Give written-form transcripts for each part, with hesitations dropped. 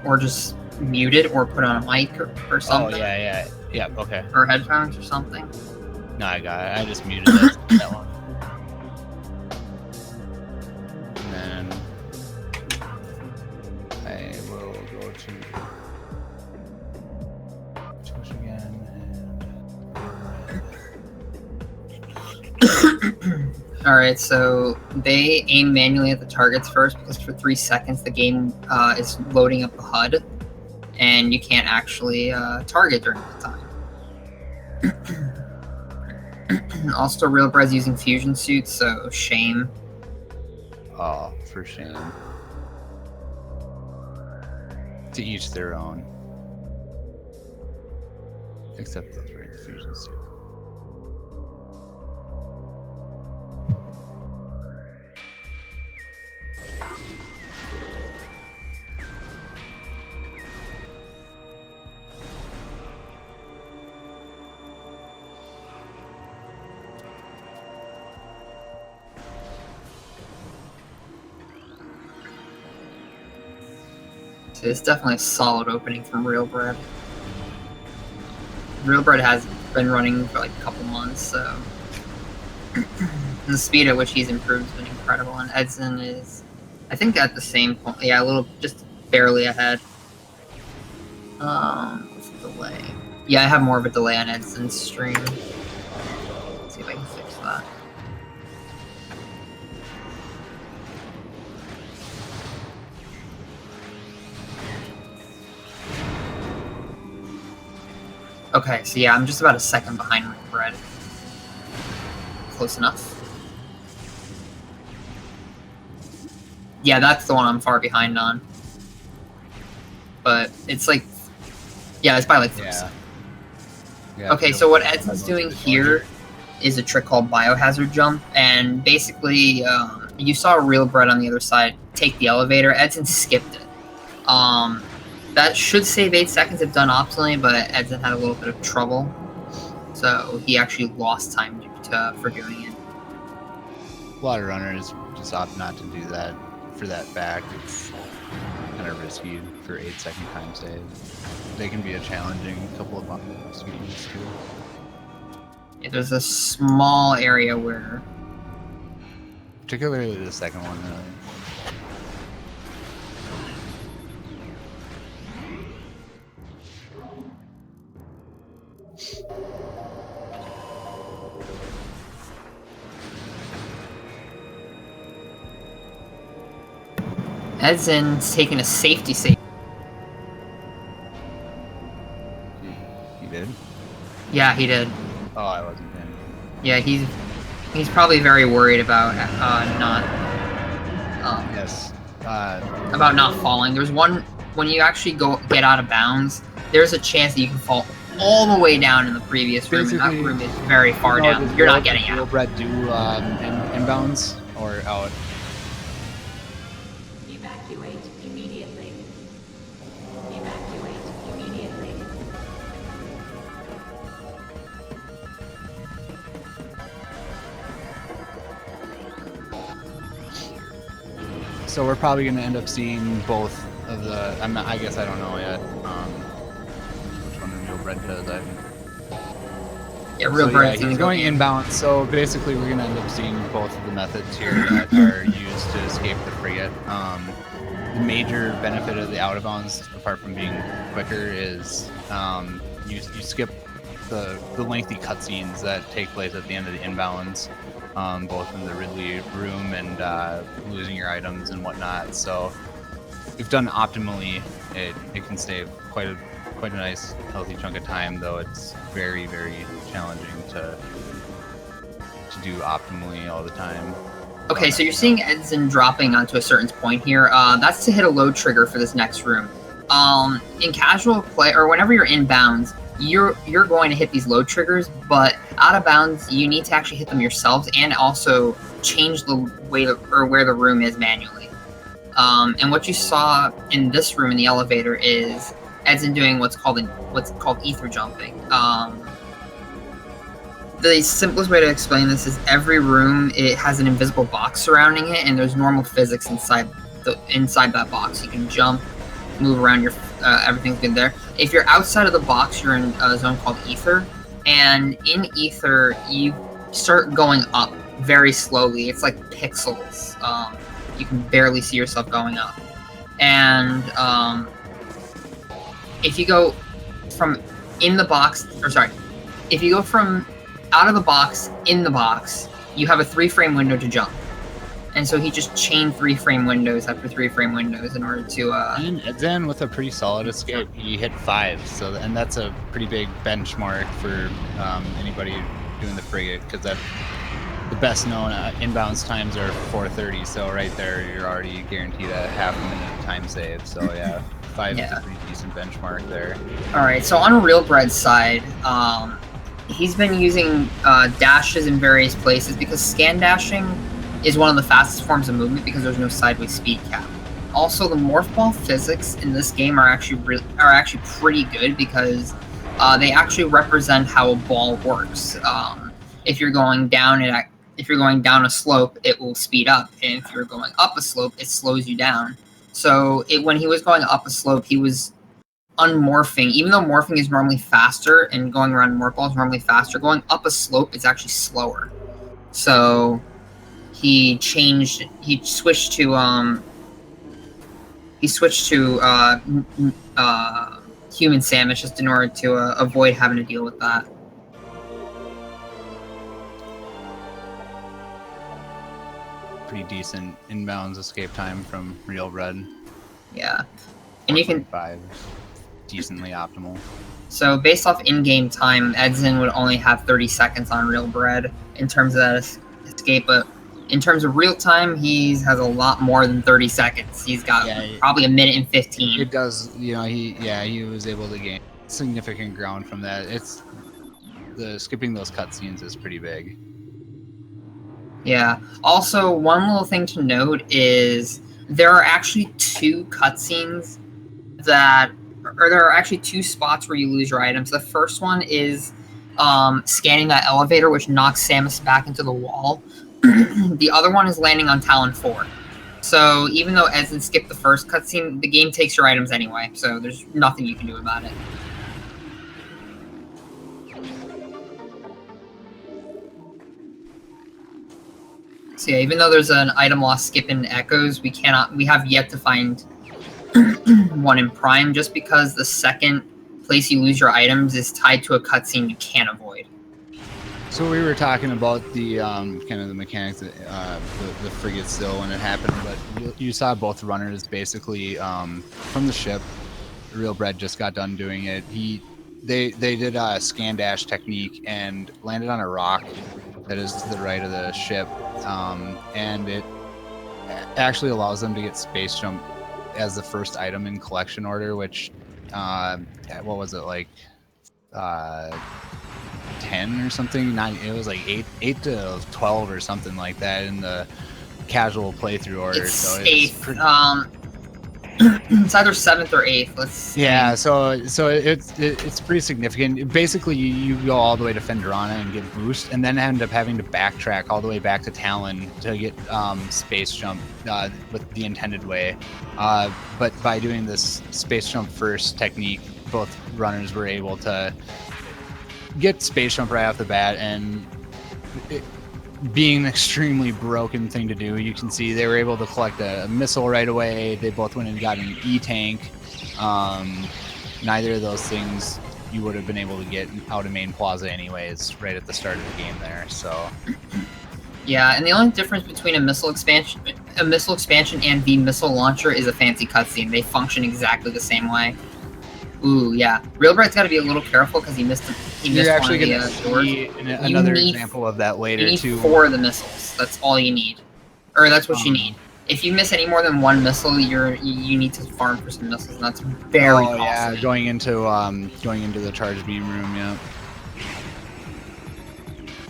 or just mute it or put on a mic or something. Oh yeah, okay. Or headphones or something. No, I got it. I just muted that one. And then I will go to Twitch again and Alright, so they aim manually at the targets first because for 3 seconds the game is loading up the HUD and you can't actually target during that time. Also, RealBreak's using fusion suits, so shame. oh, for shame. To each their own. Except those wearing the fusion suit. So it's definitely a solid opening from RealBreak. RealBreak has been running for like a couple months, so the speed at which he's improved has been incredible. And Edzan is, I think, at the same point. Yeah, a little, just barely ahead. What's the delay? Yeah, I have more of a delay on Edzan's stream. Let's see if I can fix that. Okay, so yeah, I'm just about a second behind RealBreak. Close enough. Yeah, that's the one I'm far behind on. But it's like, yeah, it's by like 3 seconds. Yeah, okay, so what Edzan's doing here is a trick called Biohazard Jump, and basically, you saw RealBreak on the other side take the elevator. Edzan skipped it. That should save 8 seconds if done optimally, but Edzan had a little bit of trouble, so he actually lost time for doing it. A lot of runners just opt not to do that for that back. It's kind of risky for 8-second time save. They can be a challenging couple of bumpers to get used to. Yeah, there's a small area where... Particularly the second one, really. Edzan's taking a safety save. He did? Yeah, he did. Oh, I wasn't in. Yeah, he's probably very worried about yes. About not falling. There's one when you actually get out of bounds. There's a chance that you can fall all the way down in the previous room, and that room is very far down. You're not getting out. RealBreak do inbounds or out? Evacuate immediately. Evacuate immediately. So we're probably going to end up seeing both of the. I guess I don't know yet. Which one RealBreak does? Yeah, RealBreak. So, he's going inbound. So basically, we're going to end up seeing both of the methods here that are used to escape the frigate. The major benefit of the out of bounds, apart from being quicker, is you skip the lengthy cutscenes that take place at the end of the inbounds, both in the Ridley room and losing your items and whatnot. So if done optimally, it can save quite a nice healthy chunk of time, though it's very, very challenging to do optimally all the time. Okay, so you're seeing Edzan dropping onto a certain point here. That's to hit a load trigger for this next room. In casual play, or whenever you're in bounds, you're going to hit these load triggers, but out of bounds, you need to actually hit them yourselves and also change the way or where the room is manually. And what you saw in this room in the elevator is Edzan doing what's called ether jumping. The simplest way to explain this is every room, it has an invisible box surrounding it, and there's normal physics inside that box. You can jump move around your everything's good there. If you're outside of the box, you're in a zone called Ether, and in Ether you start going up very slowly. It's like pixels. You can barely see yourself going up, and if you go from in the box, or sorry, if you go from out of the box in the box, you have a 3-frame window to jump. And so he just chained 3-frame windows after 3-frame windows in order to And edzan with a pretty solid escape, he hit 5. So and that's a pretty big benchmark for anybody doing the frigate, because that the best known inbounds times are 4:30. So right there, you're already guaranteed a half a minute time save. So yeah, 5 is a pretty decent benchmark there. All right. So on RealBreak's side, he's been using dashes in various places because scan dashing is one of the fastest forms of movement because there's no sideways speed cap. Also, the morph ball physics in this game are actually pretty good because they actually represent how a ball works. If you're going down a slope, it will speed up, and if you're going up a slope, it slows you down. So when he was going up a slope, he was unmorphing. Even though morphing is normally faster and going around morph ball is normally faster, going up a slope is actually slower. So he switched to human sandwich just in order to avoid having to deal with that. Pretty decent inbounds escape time from RealBreak. Yeah, and you can 5, decently optimal. So based off in-game time, edzan would only have 30 seconds on RealBreak in terms of that escape, but in terms of real time, he has a lot more than 30 seconds. He's got probably a minute and 15. It does, he was able to gain significant ground from that. Skipping those cutscenes is pretty big. Yeah. Also, one little thing to note is there are actually 2 cutscenes there are actually 2 spots where you lose your items. The first one is scanning that elevator, which knocks Samus back into the wall. The other one is landing on Talon 4. So even though edzan skipped the first cutscene, the game takes your items anyway, so there's nothing you can do about it. So yeah, even though there's an item loss skip in Echoes, we have yet to find one in Prime, just because the second place you lose your items is tied to a cutscene you can't avoid. So we were talking about the kind of the mechanics, the frigate still when it happened, but you saw both runners basically from the ship. RealBreak just got done doing it. They did a scan dash technique and landed on a rock that is to the right of the ship, and it actually allows them to get space jump as the first item in collection order, which what was it, like 10 or something? It was like 8 to 12 or something like that in the casual playthrough order. It's 8th. It's either 7th or 8th. Let's see. Yeah, so it's pretty significant. Basically, you go all the way to Fendrana and get boost, and then end up having to backtrack all the way back to Talon to get space jump with the intended way. But by doing this space jump first technique, both runners were able to get space jump right off the bat, and being an extremely broken thing to do, you can see they were able to collect a missile right away. They both went and got an E-tank. Neither of those things you would have been able to get out of Main Plaza anyways, right at the start of the game there. So yeah, and the only difference between a missile expansion and the missile launcher is a fancy cutscene. They function exactly the same way. Ooh, yeah. RealBreak's got to be a little careful because he missed You're actually one going of to the doors. see another example of that later, you need too. 4 of the missiles. That's all you need. Or that's what you need. If you miss any more than 1 missile, you need to farm for some missiles, and that's very costly. Yeah, going into the charge beam room, yeah.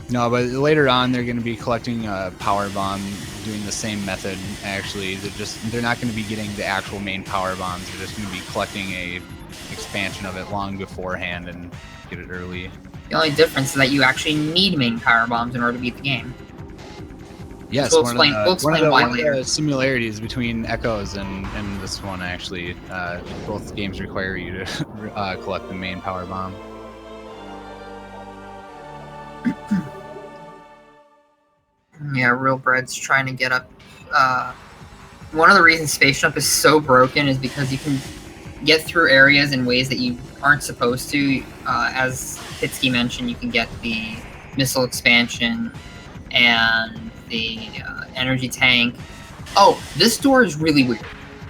No, but later on they're going to be collecting a power bomb, doing the same method. Actually, they're not going to be getting the actual main power bombs. They're just going to be collecting a expansion of it long beforehand and get it early. The only difference is that you actually need main power bombs in order to beat the game. Yes, we'll one explain of the, why one of later. the similarities between Echoes and this one, actually. Both games require you to collect the main power bomb. Yeah, RealBreak's trying to get up. One of the reasons Space Jump is so broken is because you can get through areas in ways that you aren't supposed to. As Pitsky mentioned, you can get the missile expansion and the energy tank. Oh, this door is really weird.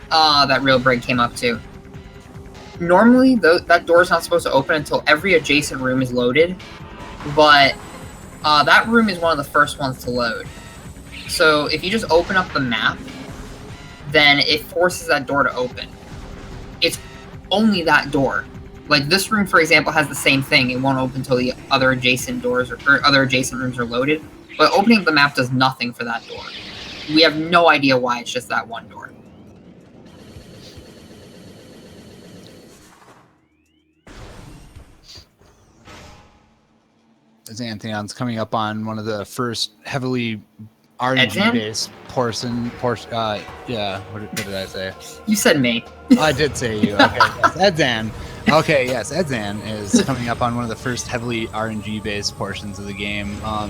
That RealBreak came up to. Normally, that door is not supposed to open until every adjacent room is loaded, but that room is one of the first ones to load. So if you just open up the map, then it forces that door to open. It's only that door. Like this room, for example, has the same thing. It won't open until the other adjacent doors or other adjacent rooms are loaded. But opening up the map does nothing for that door. We have no idea why it's just that one door. Xanthion's coming up on one of the first heavily RNG-based portion. Yeah, what did I say? You said me. I did say you. Okay, yes, edzan. Okay, yes, edzan is coming up on one of the first heavily RNG-based portions of the game. What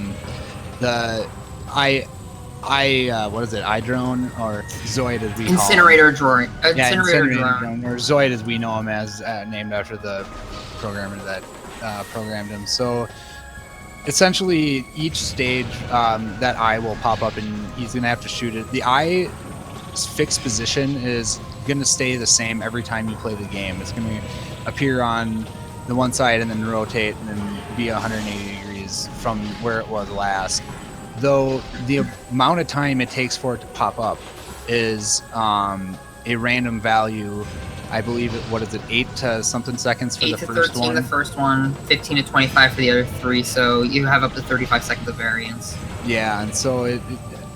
is it? iDrone or Zoid as we Incinerator call him. Incinerator drone. Or Zoid as we know him as, named after the programmer that programmed him. So essentially, each stage that eye will pop up and he's gonna have to shoot it. The eye's fixed position is gonna stay the same every time you play the game. It's gonna appear on the one side and then rotate and then be 180 degrees from where it was last. Though the amount of time it takes for it to pop up is a random value. I believe what is it, 8 to something seconds for the first 13 one? The first one, 15 to 25 for the other 3, so you have up to 35 seconds of variance. Yeah, and so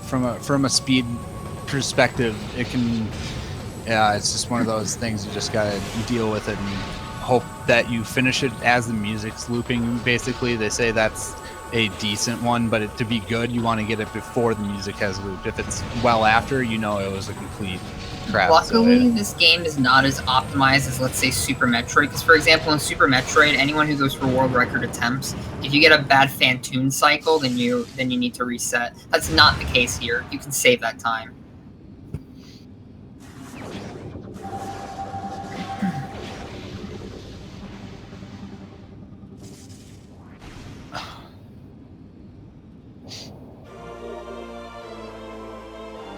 from a speed perspective, it can. It's just one of those things you just gotta deal with it and hope that you finish it as the music's looping. Basically, they say that's a decent one, but to be good, you want to get it before the music has looped. If it's well after, you know it was a complete crap. Luckily, this game is not as optimized as, let's say, Super Metroid. Because, for example, in Super Metroid, anyone who goes for world record attempts, if you get a bad Phantoon cycle, then you need to reset. That's not the case here. You can save that time.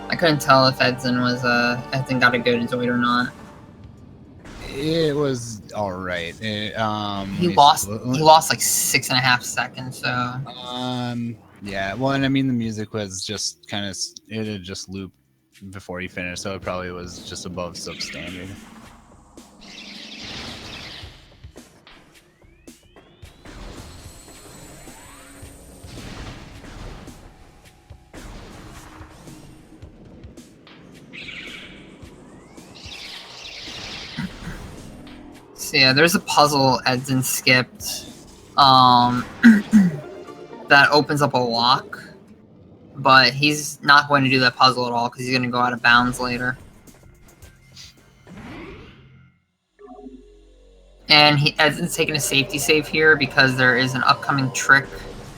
I couldn't tell if Edzan got a good Zoid or not. It was all right. He lost like 6.5 seconds. So. Yeah. Well, and I mean the music was just it had just looped before he finished, so it probably was just above substandard. So yeah, there's a puzzle Edzan skipped that opens up a lock, but he's not going to do that puzzle at all because he's going to go out of bounds later. And Edzan's taking a safety save here because there is an upcoming trick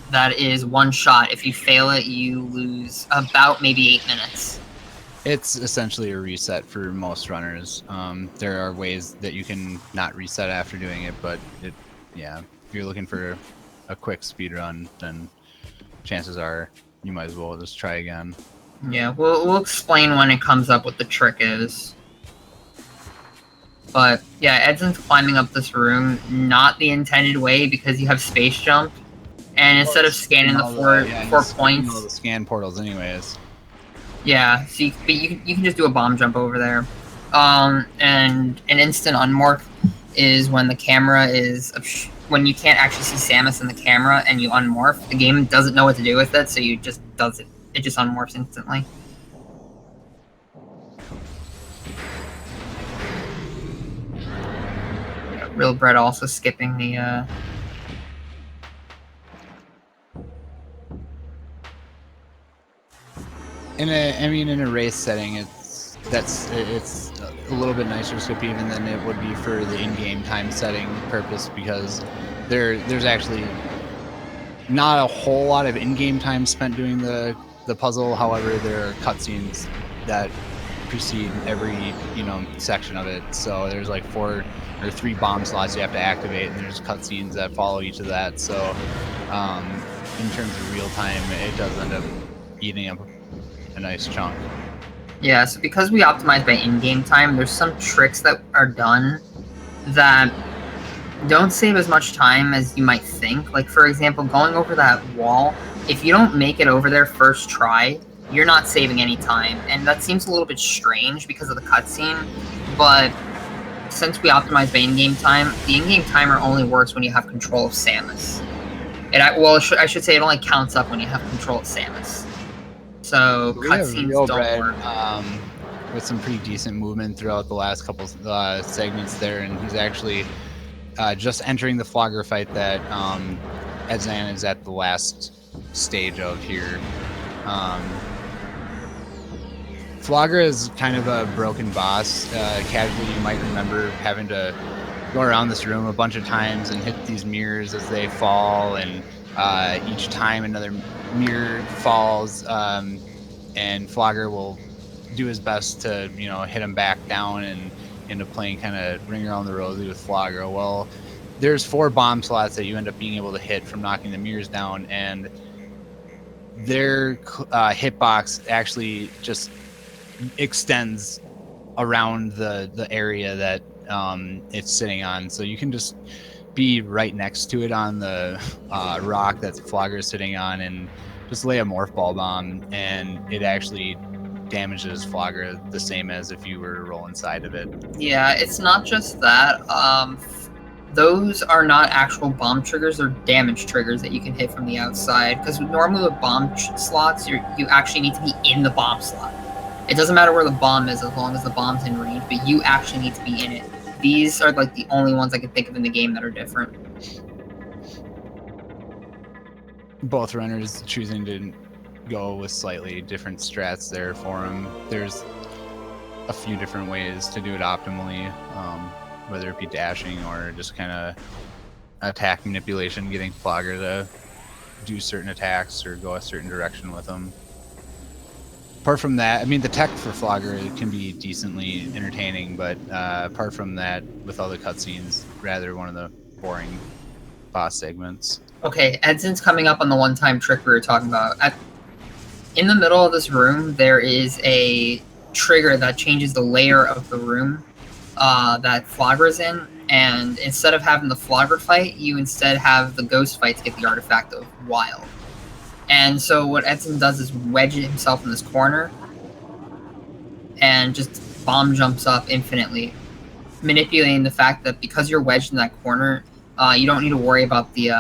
that is one shot. If you fail it, you lose about maybe 8 minutes. It's essentially a reset for most runners. There are ways that you can not reset after doing it, but if you're looking for a quick speed run, then chances are you might as well just try again. Yeah, we'll explain when it comes up what the trick is. But yeah, Edzan's climbing up this room, not the intended way because you have space jump, and instead of scanning the four points, all the scan portals anyways. Yeah, so you can just do a bomb jump over there. And an instant unmorph is when the camera is when you can't actually see Samus in the camera and you unmorph. The game doesn't know what to do with it, so you just does it. It just unmorphs instantly. RealBreak also skipping the. In a race setting, it's a little bit nicer scope even than it would be for the in-game time setting purpose, because there's actually not a whole lot of in-game time spent doing the puzzle. However, there are cutscenes that precede every section of it. So there's like 4 or 3 bomb slots you have to activate, and there's cutscenes that follow each of that. So in terms of real time, it does end up eating up a nice chunk. Yeah, so because we optimize by in-game time, there's some tricks that are done that don't save as much time as you might think. Like, for example, going over that wall, if you don't make it over there first try, you're not saving any time. And that seems a little bit strange because of the cutscene, but since we optimize by in-game time, the in-game timer only works when you have control of Samus. I should say it only counts up when you have control of Samus. So cutscenes don't work. With some pretty decent movement throughout the last couple segments there, and he's actually just entering the Flogger fight that edzan is at the last stage of here. Flogger is kind of a broken boss. Casually, you might remember having to go around this room a bunch of times and hit these mirrors as they fall, and each time another mirror falls, and Flogger will do his best to hit him back down and end up playing kind of ring around the rosy with Flogger. Well, there's 4 bomb slots that you end up being able to hit from knocking the mirrors down, and their hitbox actually just extends around the area that it's sitting on, so you can just be right next to it on the rock that Flogger is sitting on and just lay a morph ball bomb, and it actually damages Flogger the same as if you were to roll inside of it. Yeah, it's not just that. Those are not actual bomb triggers; they're damage triggers that you can hit from the outside. Because normally with bomb slots, you actually need to be in the bomb slot. It doesn't matter where the bomb is as long as the bomb's in range, but you actually need to be in it. These are like the only ones I can think of in the game that are different. Both runners choosing to go with slightly different strats there for him. There's a few different ways to do it optimally, whether it be dashing or just kind of attack manipulation, getting Flogger to do certain attacks or go a certain direction with them. Apart from that, I mean, the tech for Flogger can be decently entertaining, but apart from that, with all the cutscenes, rather one of the boring boss segments. Okay, Edzan's coming up on the one-time trick we were talking about. In the middle of this room, there is a trigger that changes the layer of the room that Flogger's in, and instead of having the Flogger fight, you instead have the ghost fight to get the artifact of Wild. And so what edzan does is wedge himself in this corner and just bomb jumps up infinitely, manipulating the fact that because you're wedged in that corner, you don't need to worry about the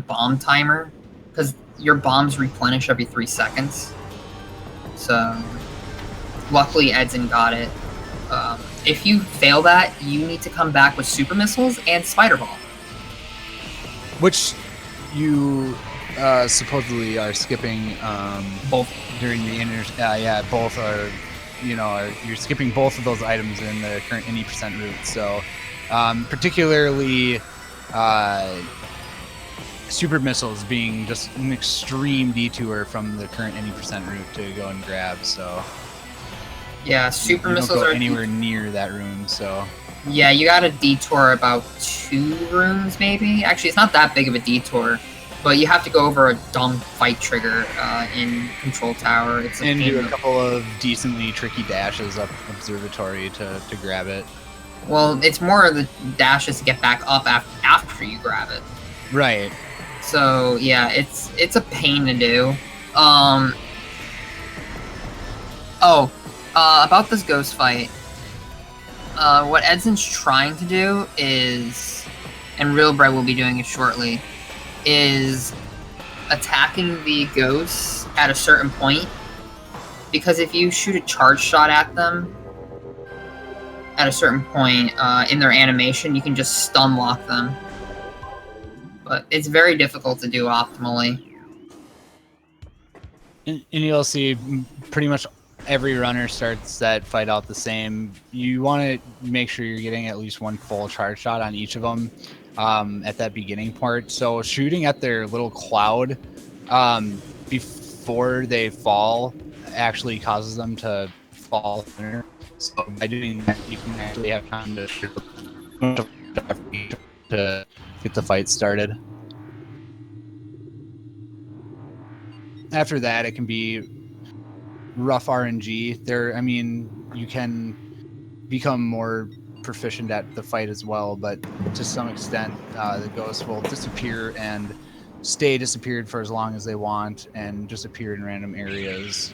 bomb timer, because your bombs replenish every 3 seconds. So luckily edzan got it. If you fail that, you need to come back with super missiles and spider ball, which you supposedly are skipping both during the both are you're skipping both of those items in the current any percent route. So particularly super missiles being just an extreme detour from the current any percent route to go and grab. So yeah, super missiles don't go are anywhere near that room. So yeah, you got to detour about 2 rooms maybe. Actually, it's not that big of a detour. But you have to go over a dumb fight trigger in Control Tower. And do a couple of decently tricky dashes up Observatory to grab it. Well, it's more of the dashes to get back up after you grab it. Right. So yeah, it's a pain to do. About this ghost fight, what edzan's trying to do is, and RealBreak will be doing it shortly, is attacking the ghosts at a certain point, because if you shoot a charge shot at them at a certain point in their animation, you can just stun lock them. But it's very difficult to do optimally. And you'll see pretty much every runner starts that fight out the same. You want to make sure you're getting at least one full charge shot on each of them at that beginning part. So shooting at their little cloud before they fall actually causes them to fall thinner. So by doing that, you can actually have time to get the fight started. After that, it can be rough RNG. You can become more proficient at the fight as well, but to some extent, the ghosts will disappear and stay disappeared for as long as they want and just appear in random areas.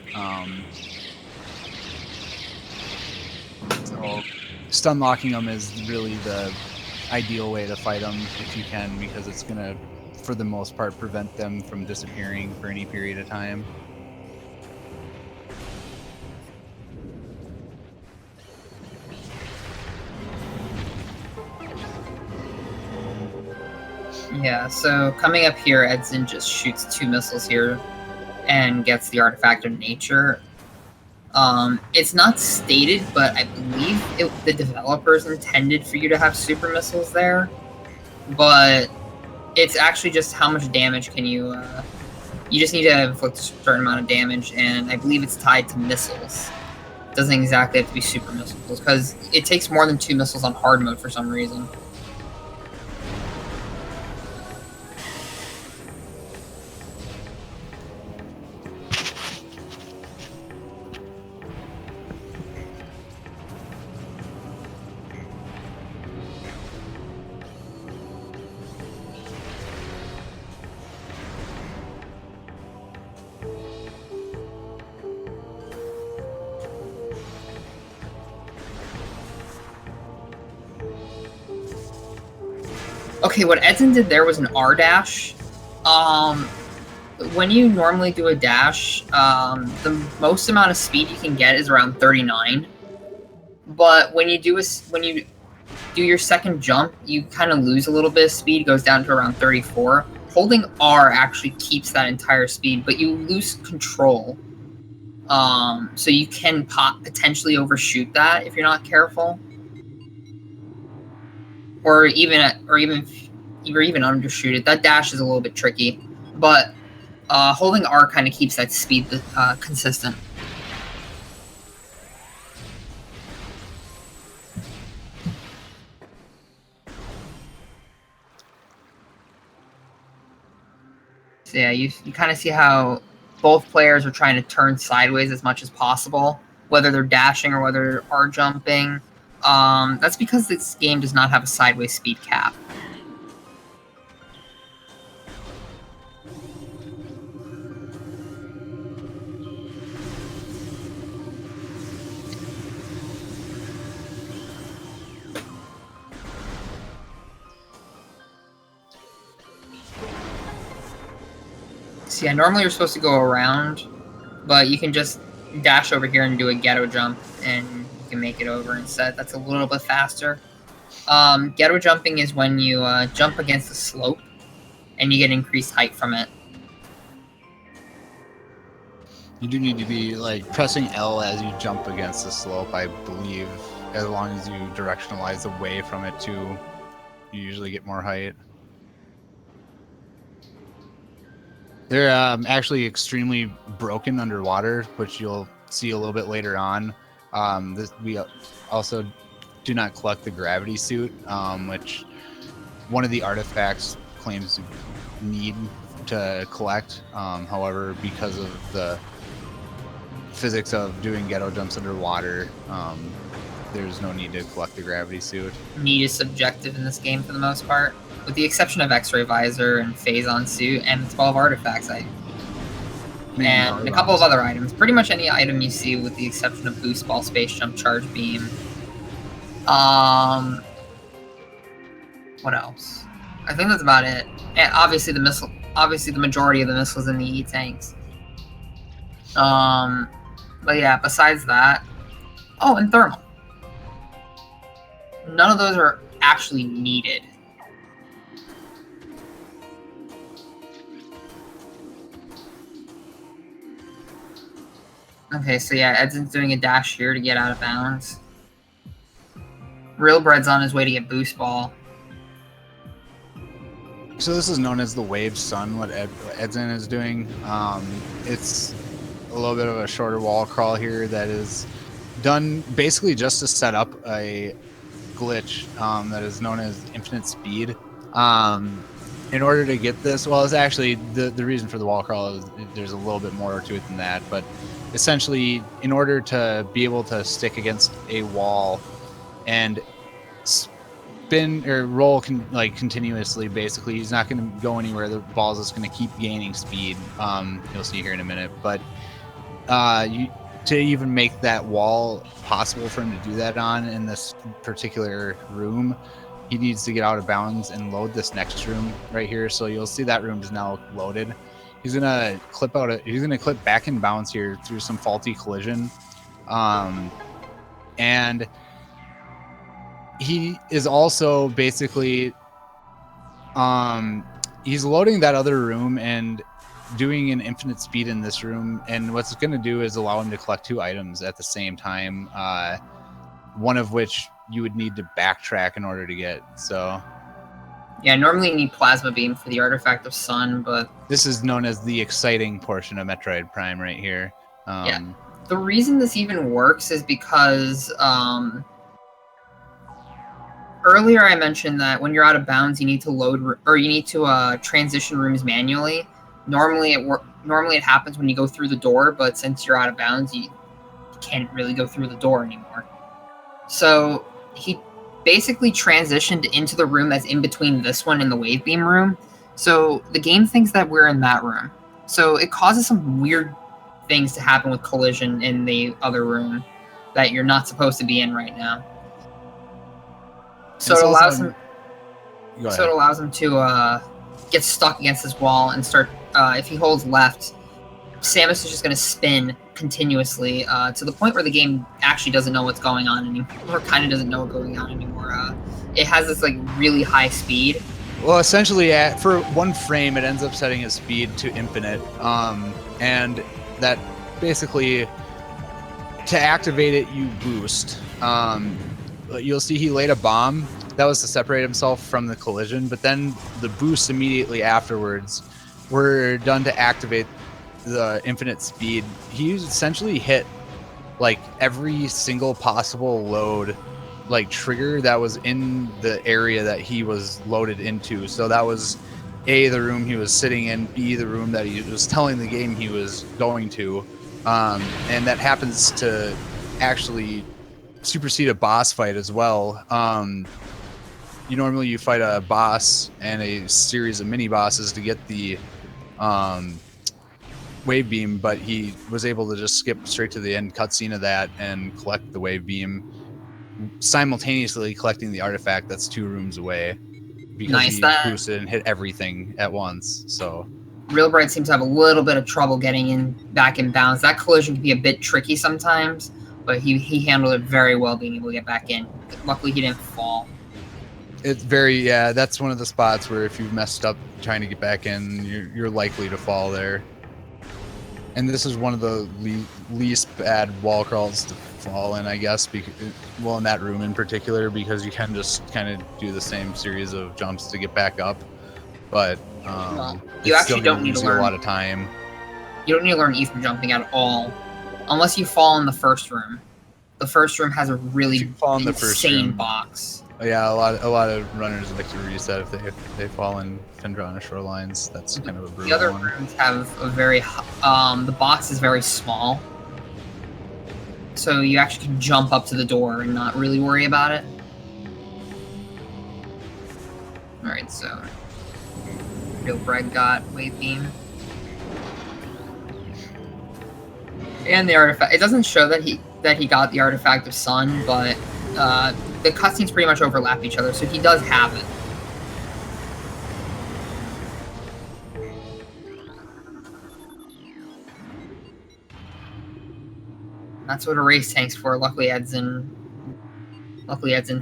So stun locking them is really the ideal way to fight them if you can, because it's going to, for the most part, prevent them from disappearing for any period of time. Yeah, so coming up here, Edzan just shoots 2 missiles here and gets the artifact of nature. It's not stated, but I believe the developers intended for you to have super missiles there, but it's actually just how much damage can you just need to inflict a certain amount of damage, and I believe it's tied to missiles. It doesn't exactly have to be super missiles, because it takes more than 2 missiles on hard mode for some reason. Okay, what Edzan did there was an R dash. When you normally do a dash, the most amount of speed you can get is around 39. But when you do your second jump, you kind of lose a little bit of speed. It goes down to around 34. Holding R actually keeps that entire speed, but you lose control. So you can potentially overshoot that if you're not careful. Or even undershoot it. That dash is a little bit tricky, but holding R kind of keeps that speed consistent. So yeah, you kind of see how both players are trying to turn sideways as much as possible, whether they're dashing or whether they're R jumping. That's because this game does not have a sideways speed cap. So yeah, normally you're supposed to go around, but you can just dash over here and do a ghetto jump, and you can make it over instead. That's a little bit faster. Ghetto jumping is when you jump against a slope, and you get increased height from it. You do need to be like pressing L as you jump against the slope, I believe. As long as you directionalize away from it too, you usually get more height. They're actually extremely broken underwater, which you'll see a little bit later on. We also do not collect the gravity suit, which one of the artifacts claims to need to collect. However, because of the physics of doing ghetto jumps underwater, there's no need to collect the gravity suit. Need is subjective in this game for the most part, with the exception of X-ray visor and phazon suit and 12 artifacts, and a couple of other items. Pretty much any item you see, with the exception of boost ball, space jump, charge beam. What else? I think that's about it. And obviously the missile. Obviously the majority of the missiles in the E-tanks. But yeah, besides that, oh, and thermal. None of those are actually needed. Okay, so yeah, Edson's doing a dash here to get out of bounds. RealBreak's on his way to get Boost Ball. So this is known as the Wave Sun, what Edzan is doing. It's a little bit of a shorter wall crawl here that is done basically just to set up a glitch that is known as infinite speed. In order to get this, well, it's actually the reason for the wall crawl is there's a little bit more to it than that, but essentially in order to be able to stick against a wall and spin or roll continuously, basically he's not going to go anywhere. The ball is just going to keep gaining speed. You'll see here in a minute, but to even make that wall possible for him to do that on in this particular room, he needs to get out of bounds and load this next room right here. So you'll see that room is now loaded. He's gonna clip back in bounds here through some faulty collision, and he is also basically he's loading that other room and doing an infinite speed in this room, and what's going to do is allow him to collect 2 items at the same time, one of which you would need to backtrack in order to get. So yeah, normally you need Plasma Beam for the Artifact of Sun, but this is known as the exciting portion of Metroid Prime right here. Yeah, the reason this even works is because earlier I mentioned that when you're out of bounds, you need to transition rooms manually. Normally it happens when you go through the door, but since you're out of bounds, you can't really go through the door anymore. So he basically transitioned into the room that's in between this one and the wave beam room. So the game thinks that we're in that room. So it causes some weird things to happen with collision in the other room that you're not supposed to be in right now. So it allows him to get stuck against this wall and start. If he holds left, Samus is just going to spin continuously to the point where the game actually doesn't know what's going on anymore, or kind of doesn't know what's going on anymore. It has this like really high speed. Well, essentially, for 1 frame, it ends up setting his speed to infinite, and that basically, to activate it, you boost. You'll see he laid a bomb. That was to separate himself from the collision, but then the boosts immediately afterwards were done to activate the infinite speed. He essentially hit like every single possible load trigger that was in the area that he was loaded into. So that was A, the room he was sitting in, B, the room that he was telling the game he was going to, and that happens to actually supersede a boss fight as well. You fight a boss and a series of mini bosses to get the wave beam, but he was able to just skip straight to the end cutscene of that and collect the wave beam, simultaneously collecting the artifact that's 2 rooms away, because he boosted and hit everything at once. So RealBreak seems to have a little bit of trouble getting back in bounds. That collision can be a bit tricky sometimes, but he handled it very well, being able to get back in. Luckily, he didn't fall. It's that's one of the spots where if you've messed up trying to get back in, you're likely to fall there. And this is one of the least bad wall crawls to fall in, I guess, in that room in particular, because you can just kind of do the same series of jumps to get back up. But you actually don't need to learn a lot of time. You don't need to learn ether jumping at all, unless you fall in the first room. The first room has a really insane box. Yeah, a lot of runners like to reset if they fall in Fendrana shorelines. That's kind of a brutal The other one. rooms have a very the box is very small, so you actually can jump up to the door and not really worry about it. All right, so RealBreak got wave beam, and the artifact. It doesn't show that he got the artifact of Sun, but the cutscenes pretty much overlap each other, so he does have it. That's what a race tank's for. Luckily Edzan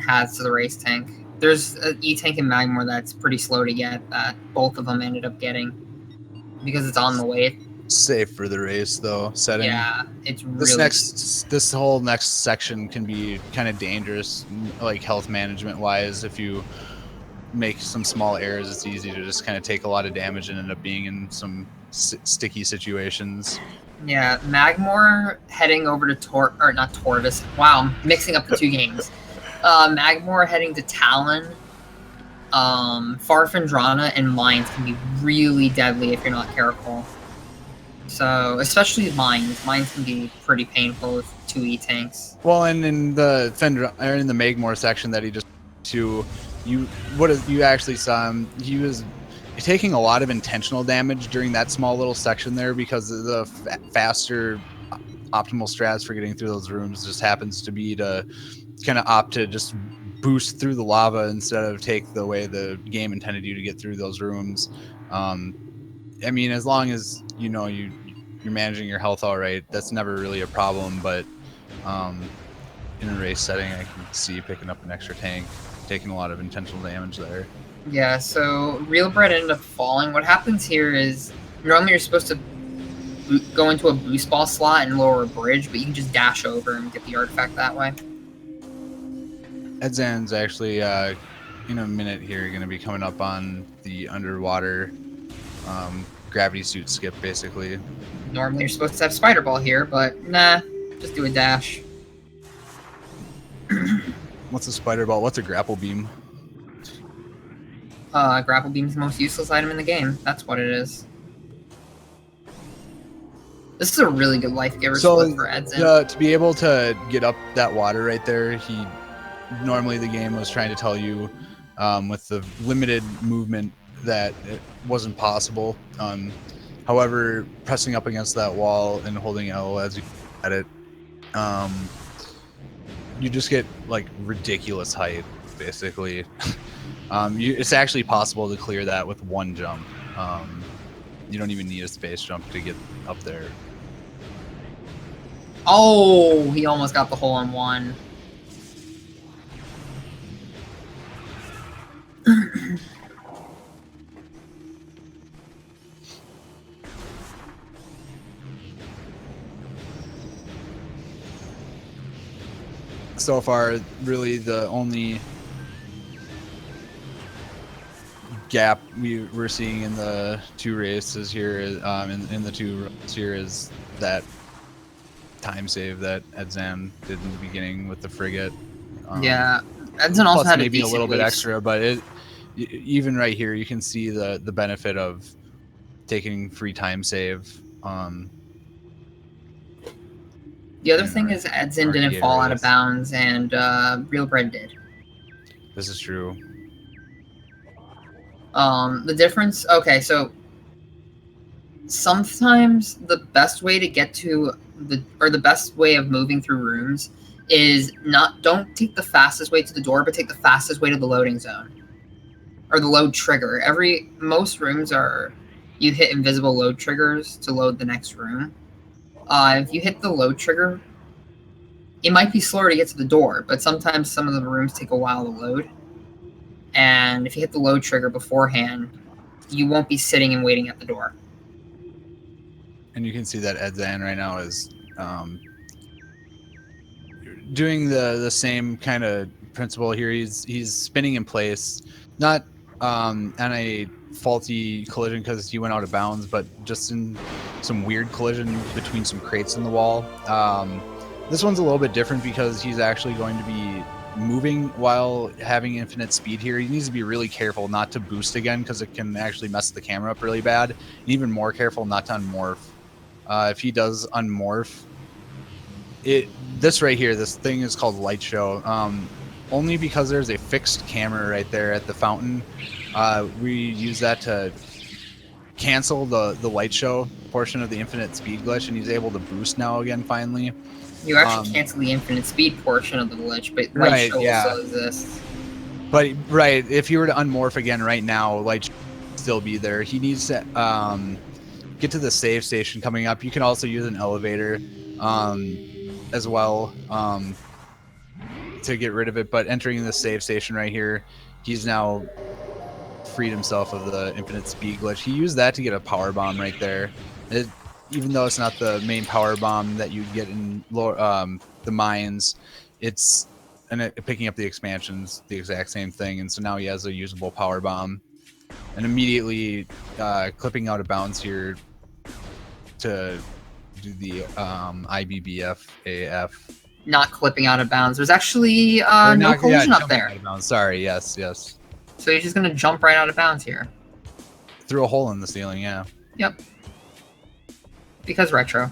has to the race tank. There's an E-tank in Magmore that's pretty slow to get, that both of them ended up getting, because it's on the way. safe for the race though. Setting. Yeah, it's really This whole next section can be kind of dangerous, like health management wise. If you make some small errors, it's easy to just kind of take a lot of damage and end up being in some sticky situations. Yeah, Magmore heading over to not Torvis. Wow, I'm mixing up the two games. Magmore heading to Talon. Farfandrana and Mines can be really deadly if you're not careful. So, especially Mines. Mines can be pretty painful with 2E tanks. Well, and in the in the Magmore section that he just you actually saw him. He was taking a lot of intentional damage during that small little section there because the faster optimal strats for getting through those rooms just happens to be to kind of opt to just boost through the lava instead of take the way the game intended you to get through those rooms. I mean, as long as you know you're managing your health all right, that's never really a problem. But in a race setting, I can see picking up an extra tank, taking a lot of intentional damage there. Yeah, so RealBreak ended up falling. What happens here is normally you're supposed to go into a boost ball slot and lower a bridge, but you can just dash over and get the artifact that way. Edzan's actually in a minute here going to be coming up on the underwater gravity suit skip, basically. Normally you're supposed to have Spider Ball here, but nah, just do a dash. What's a spider ball? What's a grapple beam? Grapple Beam's the most useless item in the game. That's what it is. This is a really good life giver split for Edzan. To be able to get up that water right there, normally the game was trying to tell you with the limited movement that it wasn't possible. However, pressing up against that wall and holding L as you at it, you just get like ridiculous height, basically. It's actually possible to clear that with one jump. You don't even need a space jump to get up there. Oh, he almost got the hole-in-one. So far, really the only gap we're seeing in the two races here, in the two rows here, is that time save that Edzan did in the beginning with the frigate. Yeah, Edzan also had maybe a little bit extra, but even right here you can see the benefit of taking free time save. The other thing is Edzan didn't fall out of bounds, and RealBreak did. This is true. The difference... Okay, so... Sometimes the best way to get to the best way of moving through rooms is don't take the fastest way to the door, but take the fastest way to the loading zone. Or the load trigger. Most rooms you hit invisible load triggers to load the next room. If you hit the load trigger, it might be slower to get to the door, but sometimes some of the rooms take a while to load. And if you hit the load trigger beforehand, you won't be sitting and waiting at the door. And you can see that Edzan right now is doing the same kind of principle here. He's spinning in place, not on a faulty collision because he went out of bounds, but just in some weird collision between some crates in the wall. This one's a little bit different because he's actually going to be moving while having infinite speed here. He needs to be really careful not to boost again because it can actually mess the camera up really bad. And even more careful not to unmorph. If he does unmorph, this right here, this thing is called light show. Only because there's a fixed camera right there at the fountain, we use that to cancel the light show portion of the infinite speed glitch, and he's able to boost now again finally. You actually cancel the infinite speed portion of the glitch, but light show also exists. But if you were to unmorph again right now, light show would still be there. He needs to get to the save station coming up. You can also use an elevator as well to get rid of it, but entering the save station right here, he's now freed himself of the infinite speed glitch. He used that to get a power bomb right there. even though it's not the main power bomb that you'd get in the mines, it's picking up the expansions, the exact same thing. And so now he has a usable power bomb, and immediately clipping out of bounds here to do the IBBF AF. Not clipping out of bounds. There's actually no collision up there. Out of bounds. Sorry, yes. So you're just gonna jump right out of bounds here. Through a hole in the ceiling, yeah. Yep. Because retro.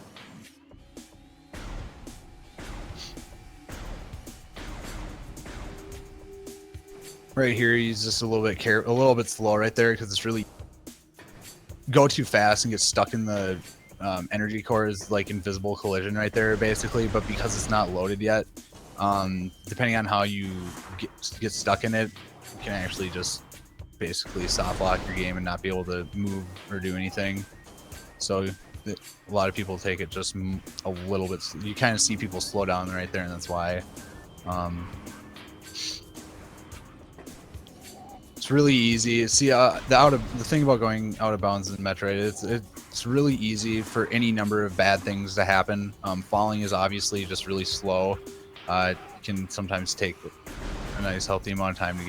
Right here, he's just a little bit slow right there because it's really go too fast and get stuck in the energy core is like invisible collision right there, basically. But because it's not loaded yet, depending on how you get stuck in it, you can actually just basically soft lock your game and not be able to move or do anything. So a lot of people take it just a little bit. You kind of see people slow down right there, and that's why. It's really easy. See, the thing about going out of bounds in Metroid, it's really easy for any number of bad things to happen. Falling is obviously just really slow. It can sometimes take a nice healthy amount of time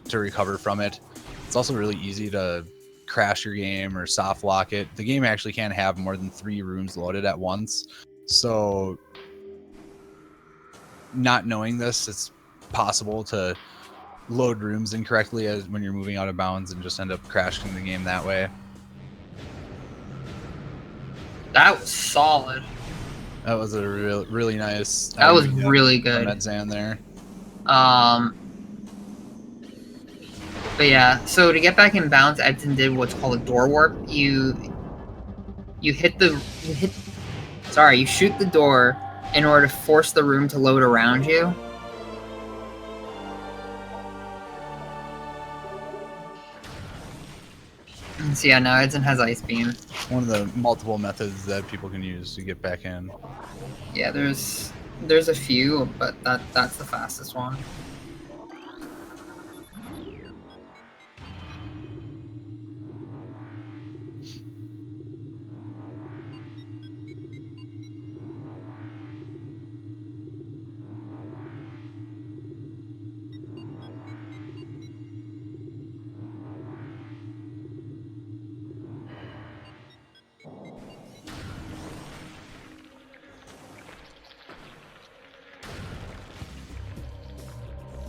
to recover from it. It's also really easy to crash your game or soft lock it. The game actually can't have more than 3 rooms loaded at once. So, not knowing this, it's possible to load rooms incorrectly when you're moving out of bounds and just end up crashing the game that way. That was solid. That was a really nice. That was really good. Edzan there. But yeah, so to get back in bounds, Edzan did what's called a door warp. You shoot the door in order to force the room to load around you. So yeah, now Edzan has Ice Beam. One of the multiple methods that people can use to get back in. Yeah, there's a few, but that's the fastest one.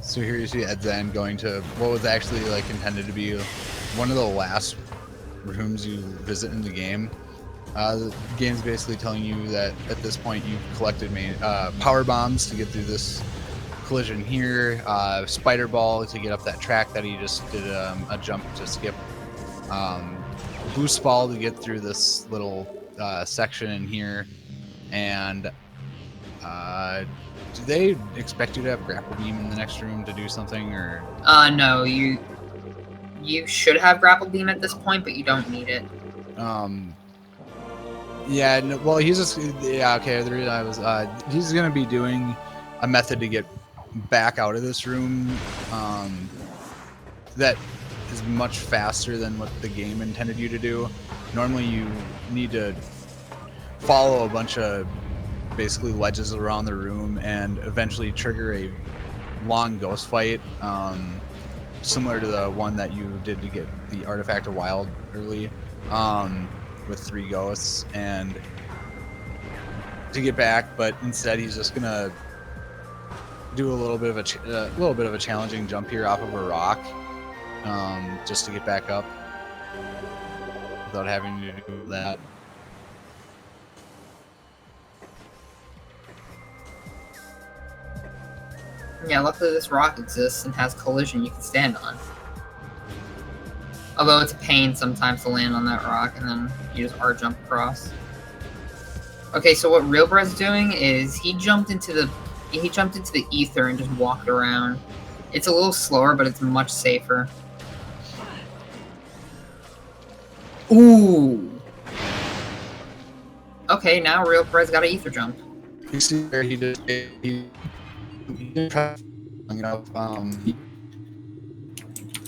So here you see Edzan going to what was actually like intended to be one of the last rooms you visit in the game. The game's basically telling you that at this point you've collected power bombs to get through this collision here, spider ball to get up that track that he just did a jump to skip, boost ball to get through this little section in here, and do they expect you to have grapple beam in the next room to do something, or? No, you should have grapple beam at this point, but you don't need it. Yeah, no, well, he's just, yeah, okay, the reason I was, he's gonna be doing a method to get back out of this room, that is much faster than what the game intended you to do. Normally you need to follow a bunch of basically ledges around the room and eventually trigger a long ghost fight, similar to the one that you did to get the Artifact of Wild early, with 3 ghosts, and to get back. But instead he's just gonna do a little bit of a challenging jump here off of a rock, just to get back up without having to do that. Yeah, luckily this rock exists and has collision you can stand on. Although it's a pain sometimes to land on that rock and then you just R-jump across. Okay, so what RealBreak's doing is he jumped into the ether and just walked around. It's a little slower, but it's much safer. Ooh! Okay, now RealBreak's got an ether jump. You see where he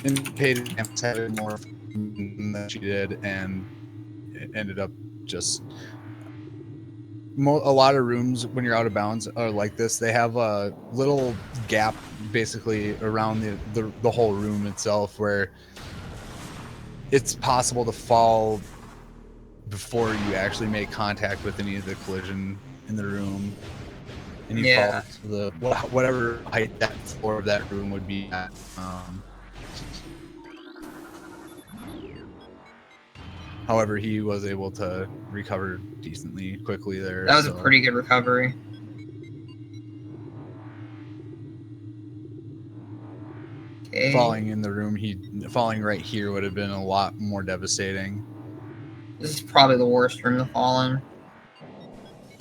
indicated had more than she did, and it ended up just a lot of rooms when you're out of bounds are like this. They have a little gap basically around the whole room itself where it's possible to fall before you actually make contact with any of the collision in the room, and you fall to the whatever height that floor of that room would be at. However, he was able to recover decently quickly there. That was a pretty good recovery. Okay. Falling in the room, falling right here would have been a lot more devastating. This is probably the worst room to fall in.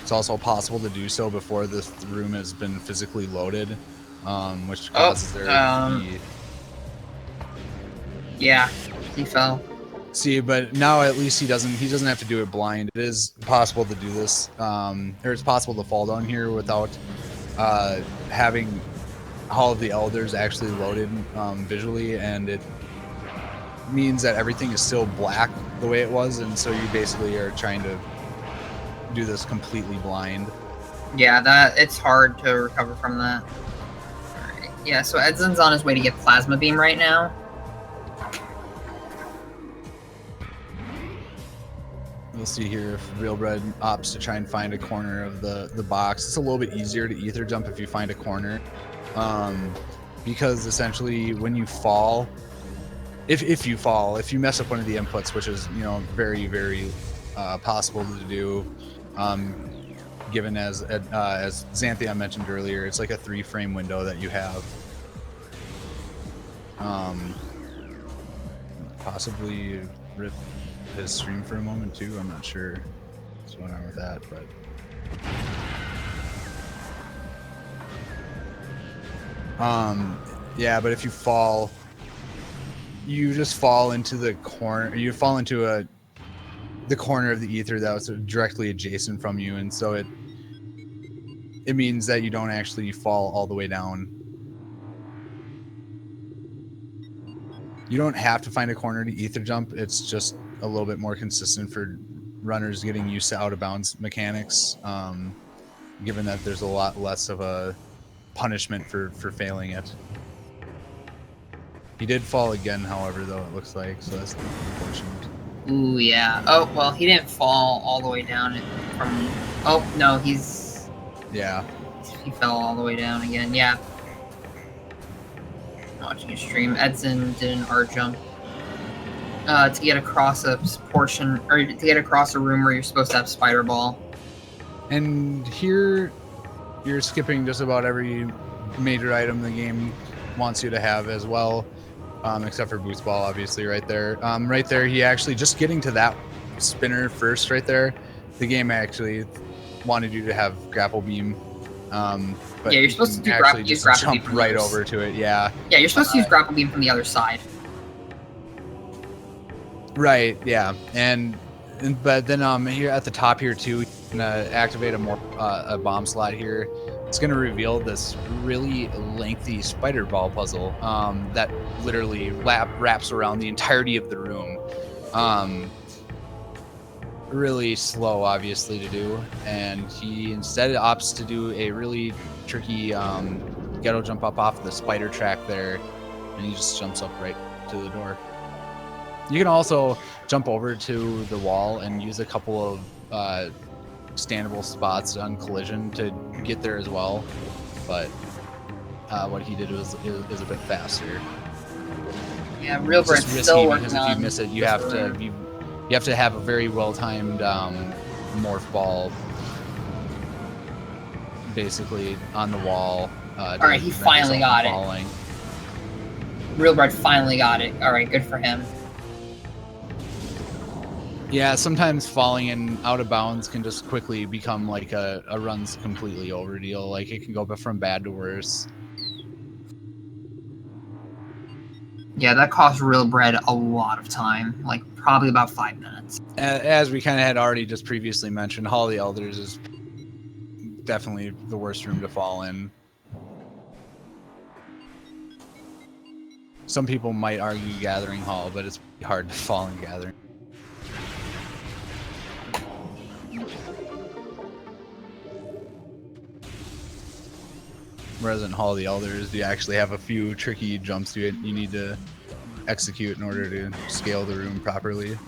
It's also possible to do so before this room has been physically loaded, which causes there to be... Yeah, he fell. See, but now at least he doesn't have to do it blind. It is possible to do this, or it's possible to fall down here without having Hall of the Elders actually loaded visually, and it means that everything is still black the way it was, and so you basically are trying to do this completely blind. Yeah, it's hard to recover from that. Alright. Yeah, so Edzan's on his way to get Plasma Beam right now. We'll see here if RealBreak opts to try and find a corner of the box. It's a little bit easier to ether jump if you find a corner, because essentially when you fall, if you mess up one of the inputs, which is very, very possible to do, given as Xanthia mentioned earlier, it's like a 3-frame window that you have. Possibly rip his stream for a moment too. I'm not sure what's going on with that, but yeah, but if you fall, you just fall into the corner. You fall into the corner of the ether that was directly adjacent from you, and so it means that you don't actually fall all the way down. You don't have to find a corner to ether jump. It's just a little bit more consistent for runners getting used to out of bounds mechanics, given that there's a lot less of a punishment for failing it. He did fall again, however, though, it looks like, so that's unfortunate. Ooh, yeah. Oh, well, he didn't fall all the way down from... Oh, no, he's... Yeah. He fell all the way down again, yeah. Watching his stream, Edzan did an art jump to get across a portion, or to get across a room where you're supposed to have Spider Ball. And here, you're skipping just about every major item the game wants you to have as well, except for Boost Ball, obviously, right there. Right there, he actually, just getting to that spinner first right there, the game actually wanted you to have Grapple Beam. But yeah, you're supposed to use Grapple Beam jump right over to it, yeah. Yeah, you're supposed to use Grapple Beam from the other side. Right, yeah, but then here at the top here too, you can activate a bomb slot here. It's going to reveal this really lengthy spider ball puzzle that literally wraps around the entirety of the room. Really slow, obviously, to do, and he instead opts to do a really tricky ghetto jump up off the spider track there, and he just jumps up right to the door. You can also jump over to the wall and use a couple of standable spots on collision to get there as well, but what he did is a bit faster. Yeah, RealBreak's still working because on. if you miss it, you have to have a very well-timed morph ball, basically on the wall. All right, he finally got it. RealBreak finally got it. All right, good for him. Yeah, sometimes falling in out of bounds can just quickly become like a run's completely over deal. Like it can go from bad to worse. Yeah, that cost RealBreak a lot of time, like probably about 5 minutes. As we kind of had already just previously mentioned, Hall of the Elders is definitely the worst room to fall in. Some people might argue Gathering Hall, but it's hard to fall in Gathering. whereas in Hall of the Elders, you actually have a few tricky jumps you need to execute in order to scale the room properly.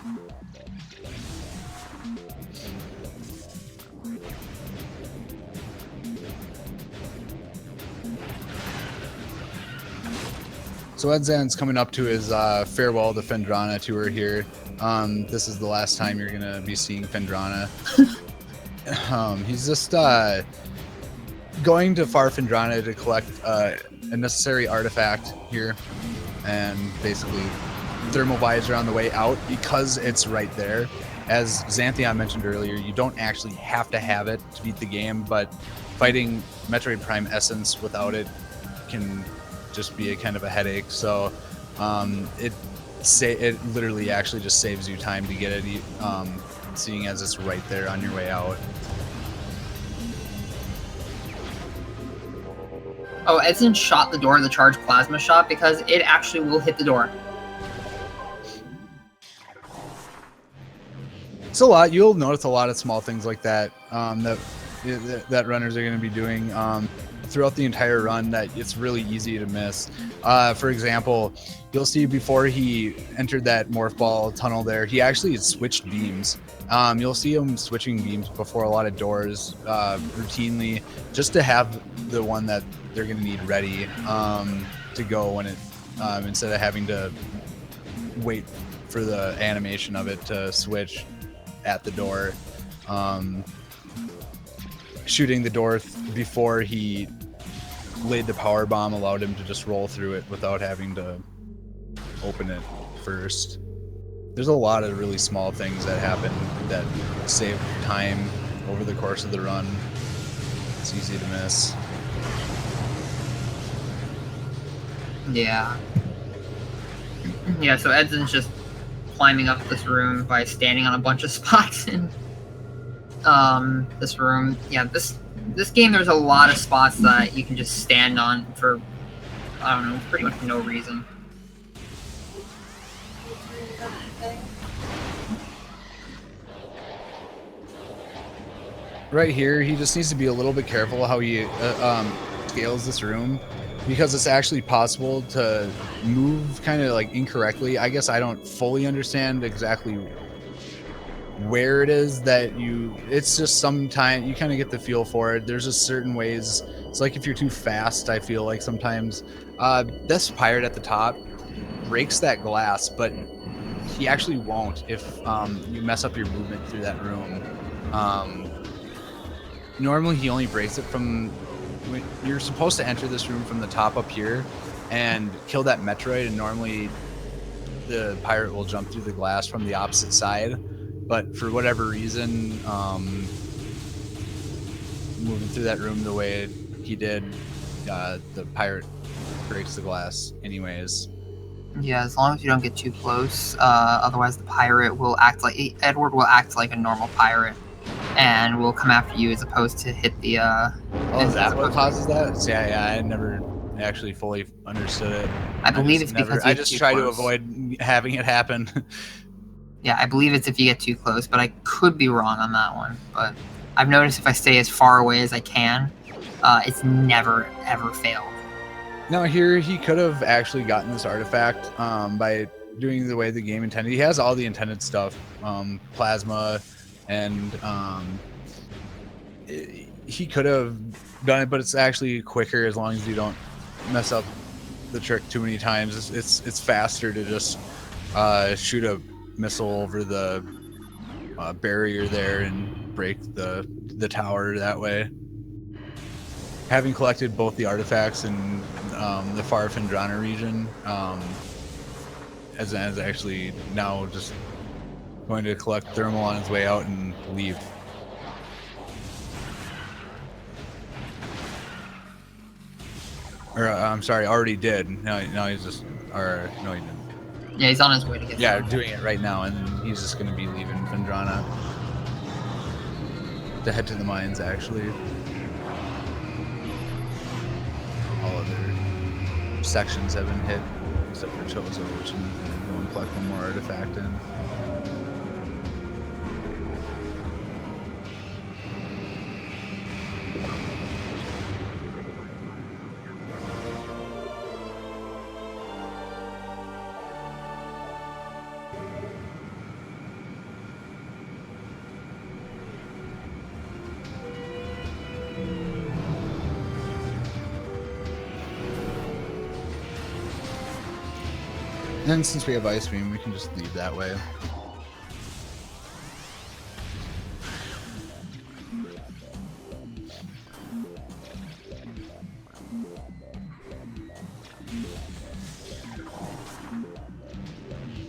So Edzan's coming up to his farewell to Phendrana tour here. This is the last time you're gonna be seeing Phendrana. He's just going to Far Phendrana to collect a necessary artifact here, and basically thermal visor on the way out because it's right there. As Xanthion mentioned earlier, you don't actually have to have it to beat the game, but fighting Metroid Prime Essence without it can just be a kind of a headache. So it literally actually just saves you time to get it, seeing as it's right there on your way out. Oh, Edson shot the door of the charged plasma shot because it actually will hit the door. It's a lot. You'll notice a lot of small things like that that runners are going to be doing throughout the entire run that it's really easy to miss. For example, you'll see before he entered that morph ball tunnel there, he actually switched beams. You'll see him switching beams before a lot of doors routinely, just to have the one that they're going to need ready to go when it instead of having to wait for the animation of it to switch at the door. Shooting the door before he laid the power bomb allowed him to just roll through it without having to open it first. There's a lot of really small things that happen that save time over the course of the run. It's easy to miss. Yeah. Yeah, so Edson's just climbing up this room by standing on a bunch of spots in this room. Yeah, this game, there's a lot of spots that you can just stand on for, I don't know, pretty much no reason. Right here, he just needs to be a little bit careful how he scales this room, because it's actually possible to move kind of like incorrectly. I guess I don't fully understand exactly where it is that it's just sometimes you kind of get the feel for it. There's just certain ways. It's like if you're too fast, I feel like sometimes this pirate at the top breaks that glass, but he actually won't if you mess up your movement through that room. Normally he only breaks it from when you're supposed to enter this room from the top up here and kill that Metroid, and normally the pirate will jump through the glass from the opposite side. But for whatever reason, moving through that room the way he did, the pirate breaks the glass anyways. Yeah, as long as you don't get too close, otherwise the pirate will act like, Edward will act like a normal pirate and will come after you as opposed to hit the, is that what causes that? Yeah, I never actually fully understood it. I believe it's because I just try to avoid having it happen. Yeah, I believe it's if you get too close, but I could be wrong on that one. But I've noticed if I stay as far away as I can, it's never, ever failed. Now here, he could have actually gotten this artifact by doing the way the game intended. He has all the intended stuff, plasma, and he could have done it, but it's actually quicker as long as you don't mess up the trick too many times. It's faster to just shoot a missile over the barrier there and break the tower that way. Having collected both the artifacts in the Far Phendrana region, Edzan is actually now just going to collect thermal on his way out and leave. Or I'm sorry, already did. Now he's just, or no, he didn't. Yeah, he's on his way to get Yeah, doing it right now, and he's just going to be leaving Phendrana to head to the mines, actually. All other sections have been hit, except for Chozo, which I'm going to go and collect one more artifact in. And since we have Ice Beam, we can just leave that way.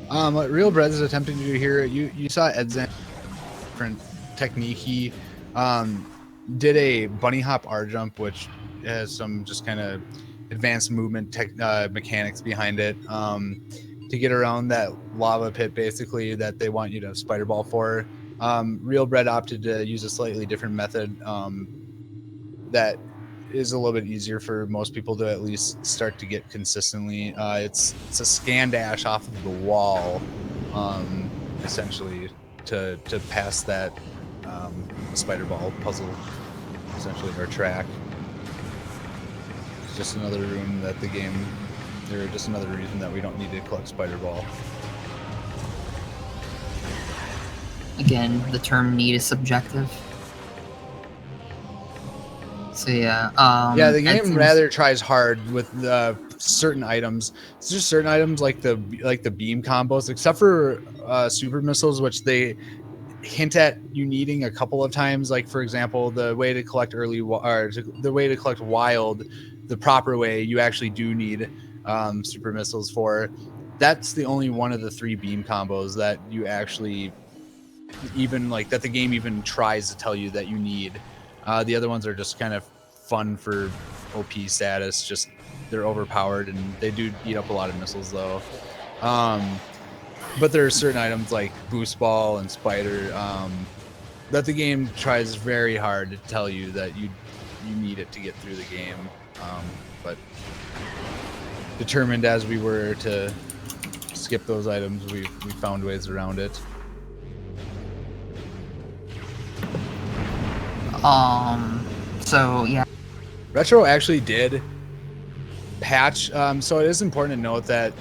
What RealBreak is attempting to do here, you saw edzan different technique. He did a bunny hop R jump, which has some just kind of advanced movement mechanics behind it, to get around that lava pit basically that they want you to spider ball for. RealBreak opted to use a slightly different method that is a little bit easier for most people to at least start to get consistently. It's a scan dash off of the wall, essentially to pass that spider ball puzzle, essentially, or track. It's just another room that the game, or just another reason that we don't need to collect spider ball. Again, the term need is subjective. So yeah, yeah, the game rather tries hard with certain items. It's just certain items like the beam combos, except for super missiles, which they hint at you needing a couple of times. Like for example, the way to collect the way to collect wild, the proper way, you actually do need super missiles for. That's the only one of the 3 beam combos that you actually even like that the game even tries to tell you that you need. The other ones are just kind of fun for OP status. Just they're overpowered and they do eat up a lot of missiles though. But there are certain items like Boost Ball and Spider that the game tries very hard to tell you that you need it to get through the game. But determined as we were to skip those items, we found ways around it. So yeah, Retro actually did patch, so it is important to note that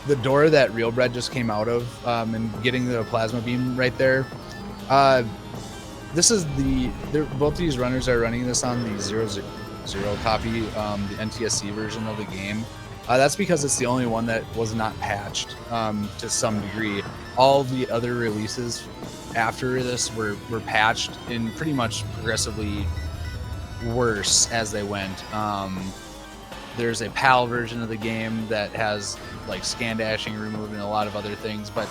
the door that RealBreak just came out of, and getting the plasma beam right there, this is both these runners are running this on the 0.0 copy, the NTSC version of the game. That's because it's the only one that was not patched to some degree. All the other releases after this were patched and pretty much progressively worse as they went. There's a PAL version of the game that has like scan dashing removed and a lot of other things, but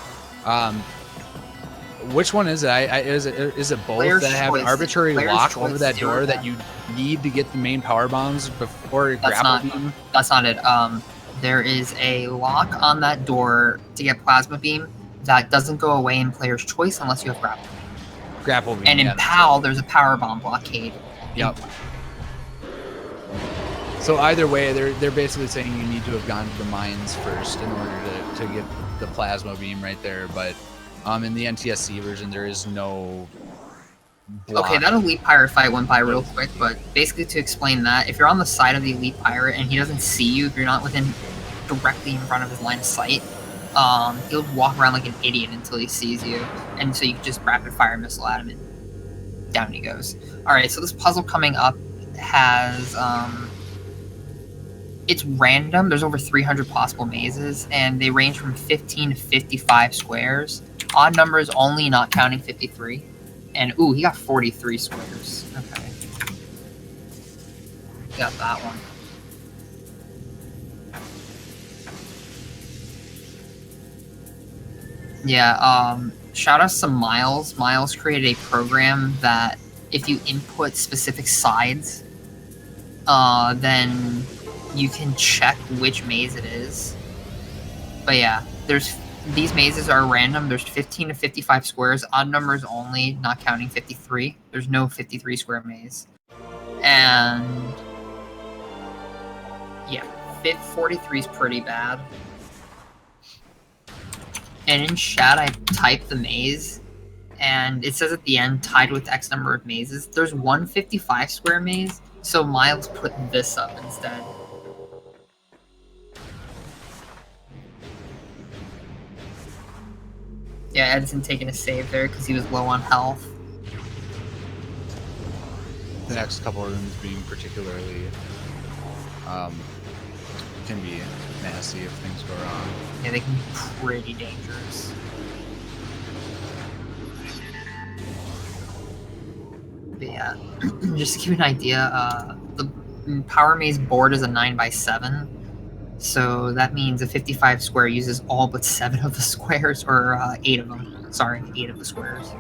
which one is it? Is it both Player's that have an choice. arbitrary Player's lock choice over that door 0 that you need to get the main power bombs before grapple beam? That's not it. There is a lock on that door to get plasma beam that doesn't go away in player's choice unless you have grapple beam. Grapple beam. And in yeah, PAL, there's a power bomb blockade. Yep. So either way, they're basically saying you need to have gone to the mines first in order to get the plasma beam right there. But in the NTSC version, there is no block. Okay, that elite pirate fight went by real quick, but basically to explain that, if you're on the side of the elite pirate and he doesn't see you, if you're not directly in front of his line of sight, he'll walk around like an idiot until he sees you, and so you can just rapid fire missile at him and down he goes. Alright, so this puzzle coming up has it's random. There's over 300 possible mazes, and they range from 15 to 55 squares. Odd numbers only, not counting 53. And ooh, he got 43 squares. Okay. Got that one. Yeah, shout out to Miles. Miles created a program that if you input specific sides, then you can check which maze it is. But yeah, these mazes are random. There's 15 to 55 squares, odd numbers only, not counting 53. There's no 53 square maze. And yeah, 43 is pretty bad. And in chat, I typed the maze, and it says at the end, tied with X number of mazes. There's one 55 square maze, so Miles put this up instead. Yeah, Edison taking a save there because he was low on health. The next couple of rooms being particularly can be nasty if things go wrong. Yeah, they can be pretty dangerous. But yeah, just to give you an idea, the Power Maze board is a 9x7. So that means a 55 square uses all but 7 of the squares, or 8 of them. Sorry, 8 of the squares.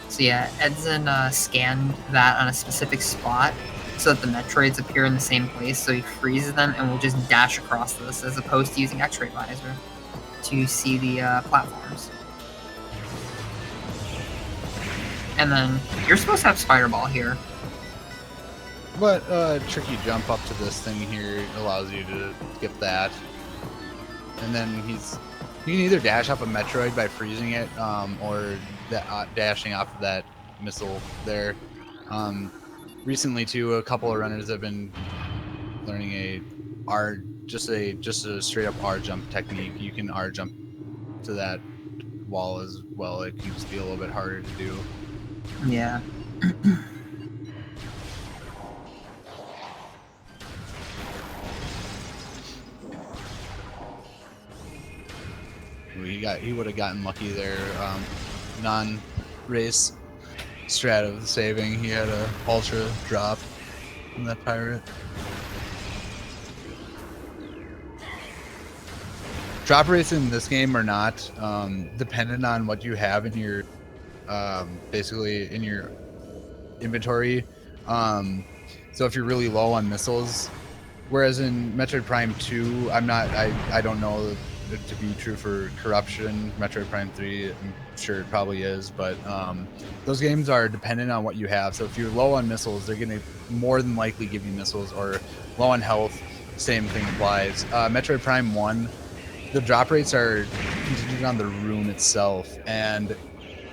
So yeah, edzan scanned that on a specific spot so that the Metroids appear in the same place, so he freezes them and will just dash across this, as opposed to using X-ray visor to see the platforms. And then you're supposed to have Spider Ball here. But tricky jump up to this thing here allows you to skip that. And then you can either dash off a Metroid by freezing it, or dashing off of that missile there. Recently too, a couple of runners have been learning just a straight up R jump technique. You can R jump to that wall as well. It can just be a little bit harder to do. Yeah. He would have gotten lucky there. Non-race strat of saving. He had a ultra drop from that pirate. Drop rates in this game are not dependent on what you have in your basically in your inventory. So if you're really low on missiles, whereas in Metroid Prime 2, I don't know it to be true for Corruption. Metroid Prime 3, I'm sure it probably is, but those games are dependent on what you have. So if you're low on missiles, they're going to more than likely give you missiles, or low on health, same thing applies. Metroid Prime 1, the drop rates are contingent on the room itself and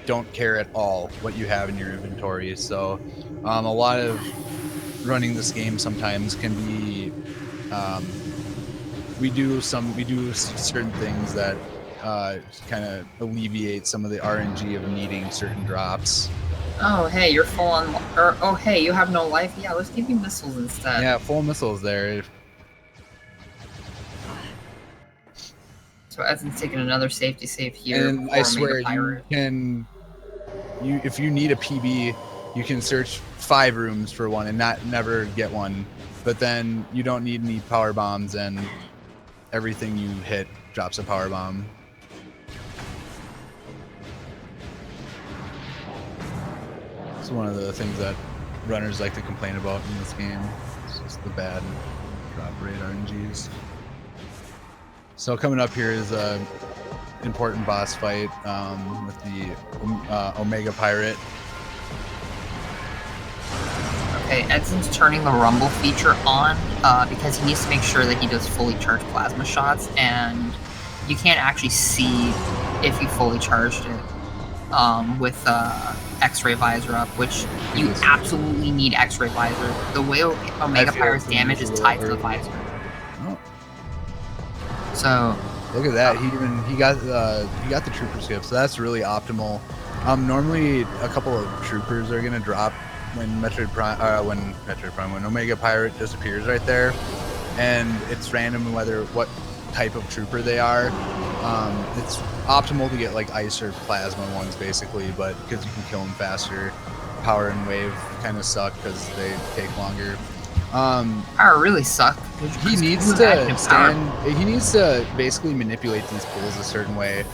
don't care at all what you have in your inventory. So a lot of running this game sometimes can be we do certain things that kind of alleviate some of the RNG of needing certain drops. Oh, hey, you're full on... Or, oh, hey, you have no life? Yeah, let's give you missiles instead. Yeah, full missiles there. So Edzan's taking another safety save here. And I swear, if you need a PB, you can search 5 rooms for one and never get one. But then you don't need any power bombs, and everything you hit drops a power bomb. It's one of the things that runners like to complain about in this game. It's just the bad drop rate RNGs. So coming up here is a important boss fight with the Omega Pirate. Okay, Edzan's turning the rumble feature on because he needs to make sure that he does fully charged plasma shots, and you can't actually see if you fully charged it with X-ray visor up, which you absolutely need X-ray visor. The way Omega Pirate's damage is tied to the visor. Oh. So look at that! He got the trooper skip, so that's really optimal. Normally a couple of troopers are gonna drop when Omega Pirate disappears right there, and it's random what type of trooper they are. It's optimal to get like ice or plasma ones basically, but because you can kill them faster. Power and wave kind of suck because they take longer. Power really suck. He needs to basically manipulate these pools a certain way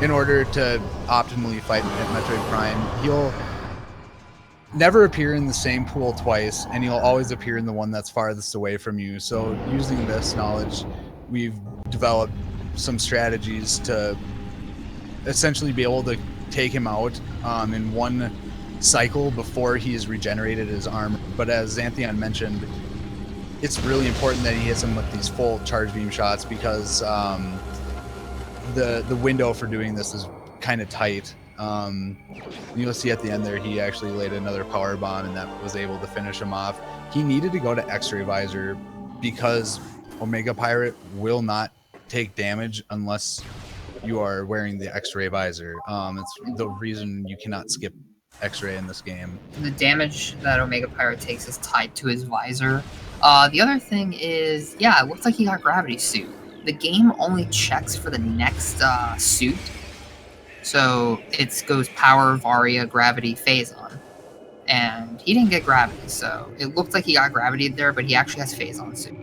in order to optimally fight at Metroid Prime. He'll never appear in the same pool twice, and he'll always appear in the one that's farthest away from you. So using this knowledge, we've developed some strategies to essentially be able to take him out in one cycle before he has regenerated his armor. But as Xanthion mentioned, it's really important that he hits him with these full charge beam shots, because the window for doing this is kind of tight. You'll see at the end there, he actually laid another power bomb, and that was able to finish him off. He needed to go to X-ray visor because Omega Pirate will not take damage unless you are wearing the X-ray visor. It's the reason you cannot skip X-ray in this game. The damage that Omega Pirate takes is tied to his visor. The other thing is, yeah, it looks like he got Gravity Suit. The game only checks for the next suit. So it goes Power, Varia, Gravity, Phazon. And he didn't get Gravity, so it looked like he got Gravity there, but he actually has Phazon Suit.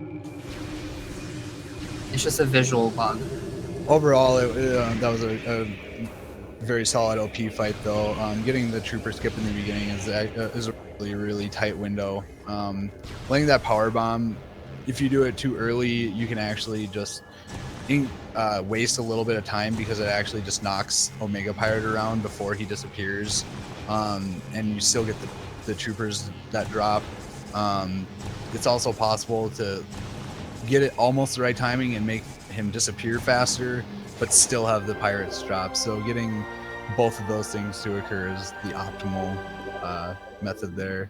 It's just a visual bug. Overall, that was a very solid OP fight, though. Getting the trooper skip in the beginning is a really tight window. Laying that power bomb, if you do it too early, you can actually just waste a little bit of time because it actually just knocks Omega Pirate around before he disappears, and you still get the troopers that drop. It's also possible to get it almost the right timing and make him disappear faster, but still have the pirates drop. So getting both of those things to occur is the optimal method there.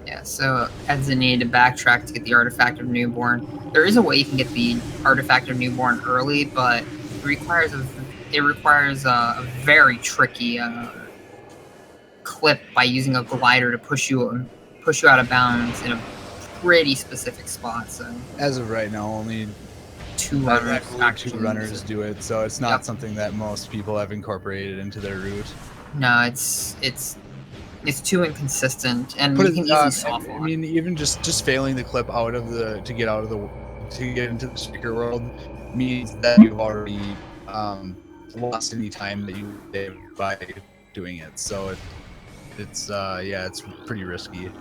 Yeah, so Edzan needed to backtrack to get the Artifact of Newborn. There is a way you can get the Artifact of Newborn early, but it requires a very tricky clip by using a glider to push you out of bounds in a pretty specific spot. So as of right now, only two runners do it, so it's not something that most people have incorporated into their route. No, it's too inconsistent, and you can easily soft lock. I mean, even just failing the clip to get into the speaker world means that you've already lost any time that you did by doing it. So it's pretty risky.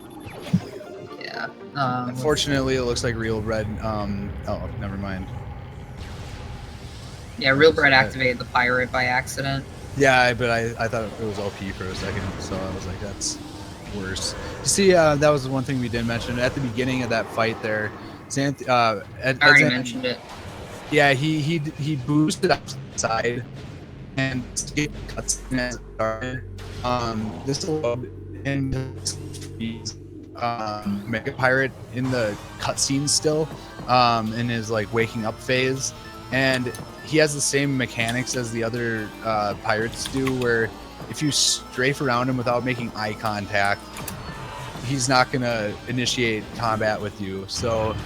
Yeah. Unfortunately, it looks like RealBreak. Oh, never mind. Yeah, RealBreak activated the pirate by accident. Yeah, but I thought it was OP for a second, so I was like, that's worse. You see, that was the one thing we didn't mention at the beginning of that fight there. I already mentioned it. Yeah, he boosted outside and cuts as it started. This allowed him to Mega Pirate in the cutscene still, in his like waking up phase, and he has the same mechanics as the other pirates do, where if you strafe around him without making eye contact, he's not gonna initiate combat with you. So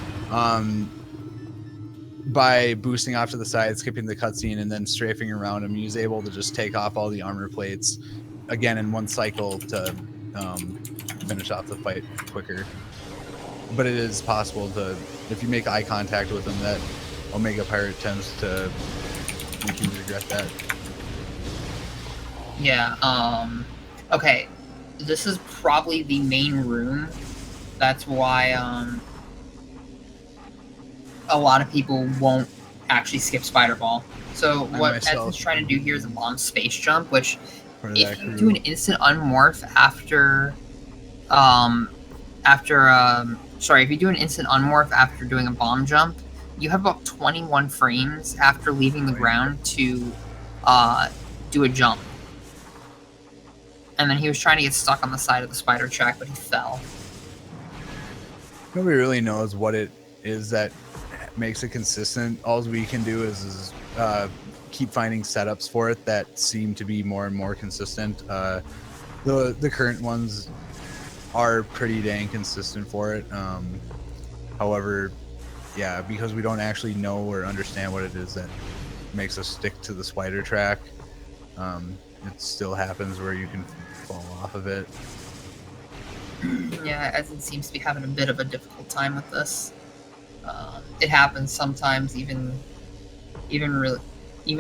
by boosting off to the side, skipping the cutscene, and then strafing around him, he's able to just take off all the armor plates again in one cycle to finish off the fight quicker. But it is possible to, if you make eye contact with him, that Omega Pirate tends to make you regret that. Yeah, okay. This is probably the main room. That's why, a lot of people won't actually skip Spider Ball. So what Ed's trying to do here is a long space jump, which if you do an instant unmorph if you do an instant unmorph after doing a bomb jump, you have about 21 frames after leaving the ground to do a jump. And then he was trying to get stuck on the side of the spider track, but he fell. Nobody really knows what it is that makes it consistent. All we can do is keep finding setups for it that seem to be more and more consistent. The current ones are pretty dang consistent for it. However, yeah, because we don't actually know or understand what it is that makes us stick to the spider track, it still happens where you can fall off of it. Yeah, Edzan seems to be having a bit of a difficult time with this. It happens sometimes. Even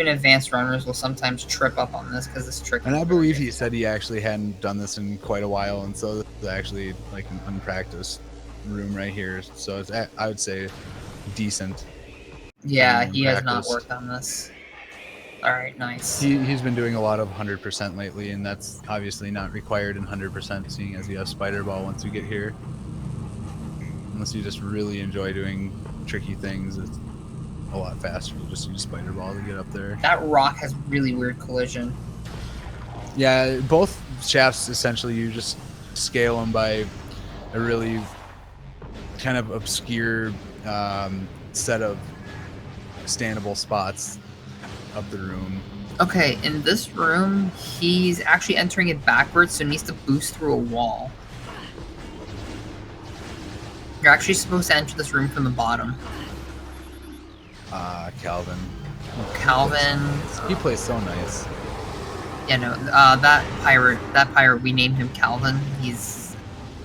advanced runners will sometimes trip up on this because this trick. And I believe he said he actually hadn't done this in quite a while, and so this is actually like an unpracticed room right here. So it's, I would say, decent. Yeah, he has not worked on this. All right, nice. He's been doing a lot of 100% lately, and that's obviously not required in 100%, seeing as you have Spider Ball once you get here. Unless you just really enjoy doing tricky things, it's a lot faster to just use Spider Ball to get up there. That rock has really weird collision. Yeah, both shafts essentially you just scale them by a really kind of obscure set of standable spots of the room. Okay, in this room, he's actually entering it backwards, so he needs to boost through a wall. You're actually supposed to enter this room from the bottom. Calvin. Calvin. He plays so nice. Yeah, no, that pirate, we named him Calvin. He's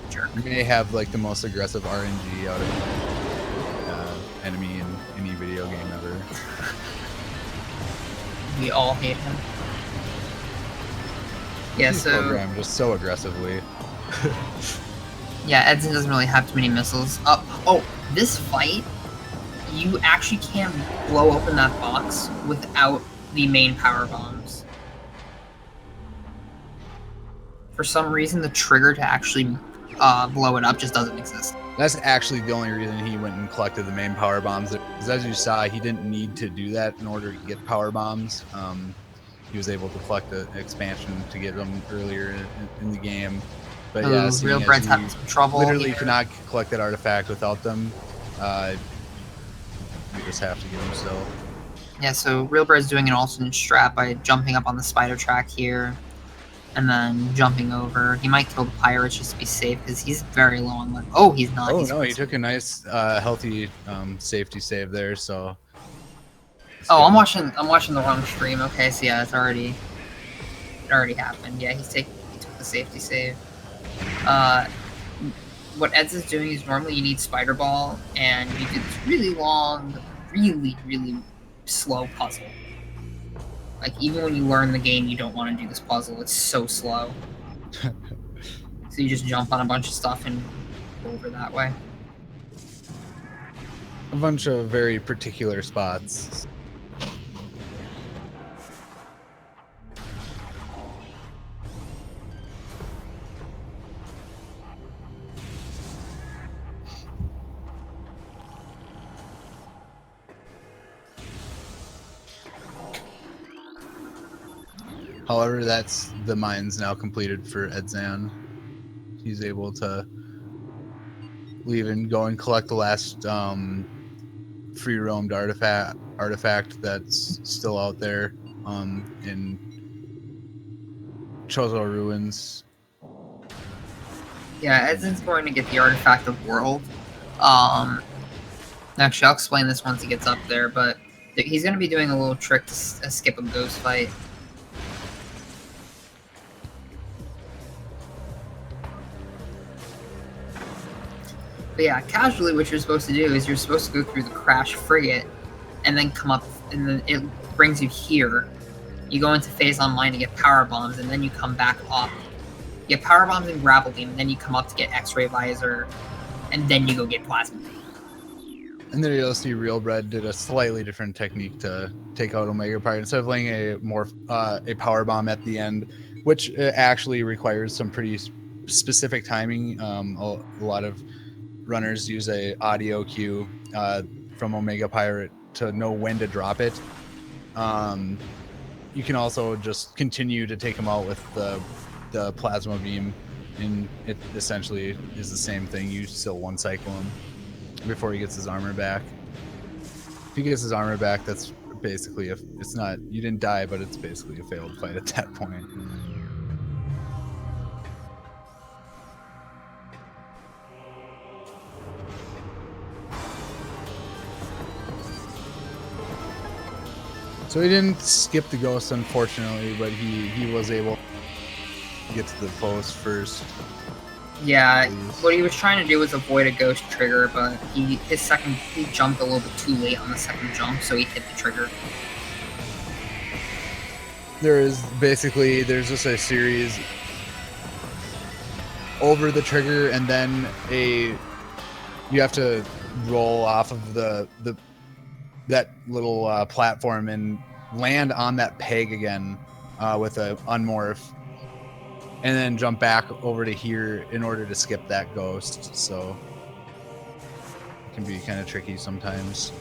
a jerk. He may have like the most aggressive RNG out of enemy in any video game ever. We all hate him. Yeah, He's so programmed just so aggressively. yeah, edzan doesn't really have too many missiles. Oh, this fight, you actually can't blow open that box without the main power bombs. For some reason, the trigger to actually blow it up just doesn't exist. That's actually the only reason he went and collected the main power bombs. Because as you saw, he didn't need to do that in order to get power bombs. He was able to collect the expansion to get them earlier in the game. But yeah, RealBreak's having some trouble. Literally cannot collect that artifact without them. You just have to get them still. Yeah, so RealBreak's doing an alternate strat by jumping up on the spider track here. And then jumping over. He might kill the pirates just to be safe because he's very low on life. Oh, he's not. Oh no, he took a nice, healthy safety save there. So. Oh, I'm watching the wrong stream. Okay, so yeah, it already happened. Yeah, he took the safety save. What Eds is doing is normally you need Spider Ball, and you do this really long, really slow puzzle. Like, even when you learn the game, you don't want to do this puzzle. It's so slow. So you just jump on a bunch of stuff and go over that way. A bunch of very particular spots. However, the mine's now completed for edzan. He's able to leave and go and collect the last free roamed artifact that's still out there in Chozo Ruins. Yeah, edzan's going to get the artifact of world. Actually, I'll explain this once he gets up there, but he's going to be doing a little trick to skip a ghost fight. But yeah, casually what you're supposed to do is you're supposed to go through the crash frigate and then come up, and then it brings you here. You go into phase online to get power bombs, and then you come back up. You get power bombs and grapple beam, and then you come up to get X-ray visor, and then you go get plasma beam. And there you'll see RealBreak did a slightly different technique to take out Omega Pirate. Instead of laying a power bomb at the end, which actually requires some pretty specific timing. A lot of runners use a audio cue from Omega Pirate to know when to drop it. You can also just continue to take him out with the plasma beam, and it essentially is the same thing. You still one cycle him before he gets his armor back. If he gets his armor back, that's basically it's not, you didn't die, but it's basically a failed fight at that point. So he didn't skip the ghost, unfortunately, but he was able to get to the post first. Yeah, what he was trying to do was avoid a ghost trigger, but he jumped a little bit too late on the second jump, so he hit the trigger. There's just a series over the trigger, and then you have to roll off of that little platform and land on that peg again with a unmorph, and then jump back over to here in order to skip that ghost. So can be kind of tricky sometimes.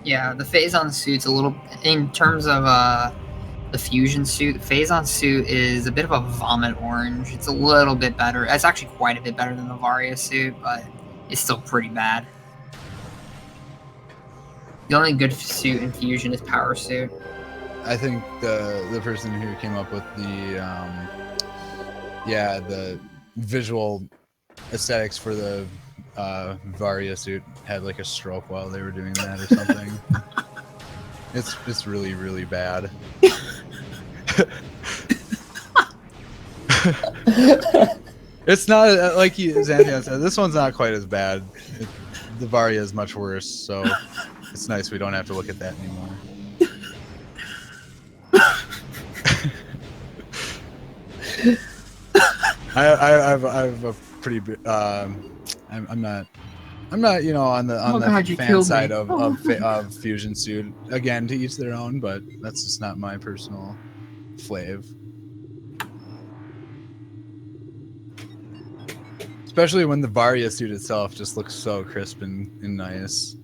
Yeah, the Phazon suit's a little, in terms of the fusion suit, the Phazon suit is a bit of a vomit orange. It's a little bit better. It's actually quite a bit better than the Varia suit, but it's still pretty bad. The only good suit in fusion is Power Suit. I think the person who came up with the visual aesthetics for the Varia suit had like a stroke while they were doing that or something. It's really, really bad. It's not like Xanthion said, this one's not quite as bad. The Varia is much worse, so it's nice we don't have to look at that anymore. I've a pretty I'm not on the fan side of Fusion Suit. Again, to each their own, but that's just not my personal fave. Especially when the Varia suit itself just looks so crisp and nice.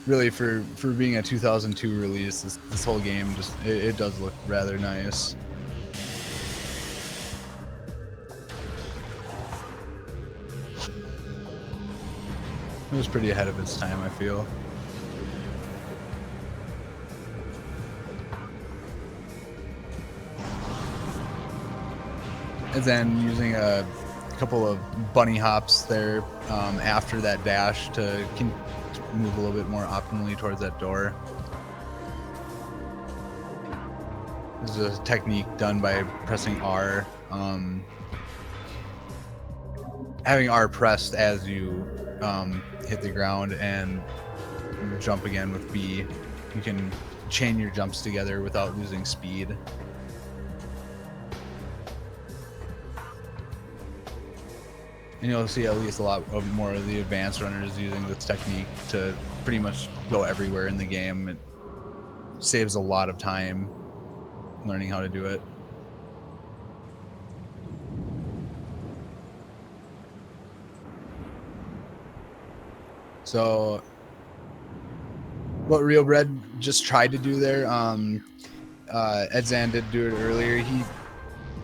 Really, for being a 2002 release, this whole game just it does look rather nice. It was pretty ahead of its time, I feel. And then using a couple of bunny hops there after that dash to move a little bit more optimally towards that door. This is a technique done by pressing R. Having R pressed as you hit the ground and jump again with B. You can chain your jumps together without losing speed. And you'll see at least a lot more of the advanced runners using this technique to pretty much go everywhere in the game. It saves a lot of time learning how to do it. So what RealBreak just tried to do there, edzan did do it earlier. He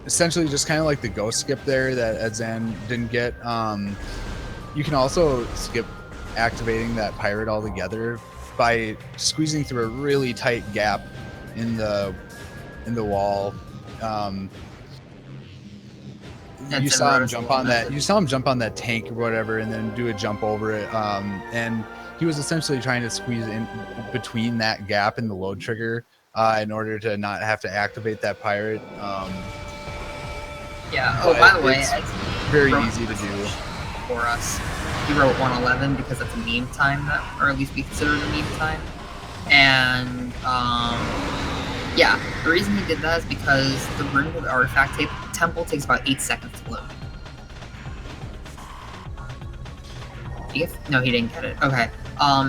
essentially just kind of like the ghost skip there that edzan didn't get. You can also skip activating that pirate altogether by squeezing through a really tight gap in the wall. You saw him jump on that. You saw him jump on that tank or whatever, and then do a jump over it. And he was essentially trying to squeeze in between that gap in the load trigger in order to not have to activate that pirate. Yeah. Oh, by the way, it's very easy to do for us. He wrote 111 because that's a meme time, or at least we consider it a meme time. And yeah, the reason he did that is because the room with the artifact temple takes about 8 seconds to load. No, he didn't get it. Okay.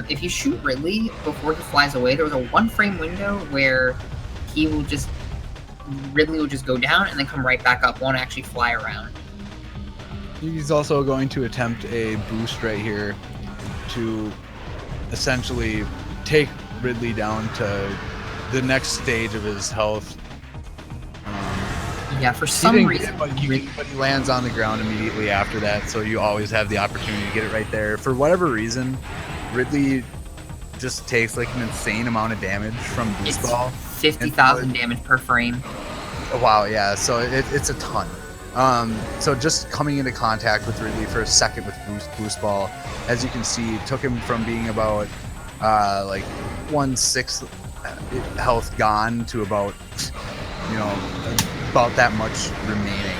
If you shoot Ridley before he flies away, there was a 1-frame window where Ridley will just go down and then come right back up, won't actually fly around. He's also going to attempt a boost right here to essentially take Ridley down to the next stage of his health. Yeah, for some reason. But he lands on the ground immediately after that, so you always have the opportunity to get it right there. For whatever reason, Ridley just takes like an insane amount of damage from Boost Ball. 50,000 damage per frame. Wow, yeah, so it's a ton. So just coming into contact with Ridley for a second with Boost Ball, as you can see, took him from being about like 1/6 health gone to about, about that much remaining.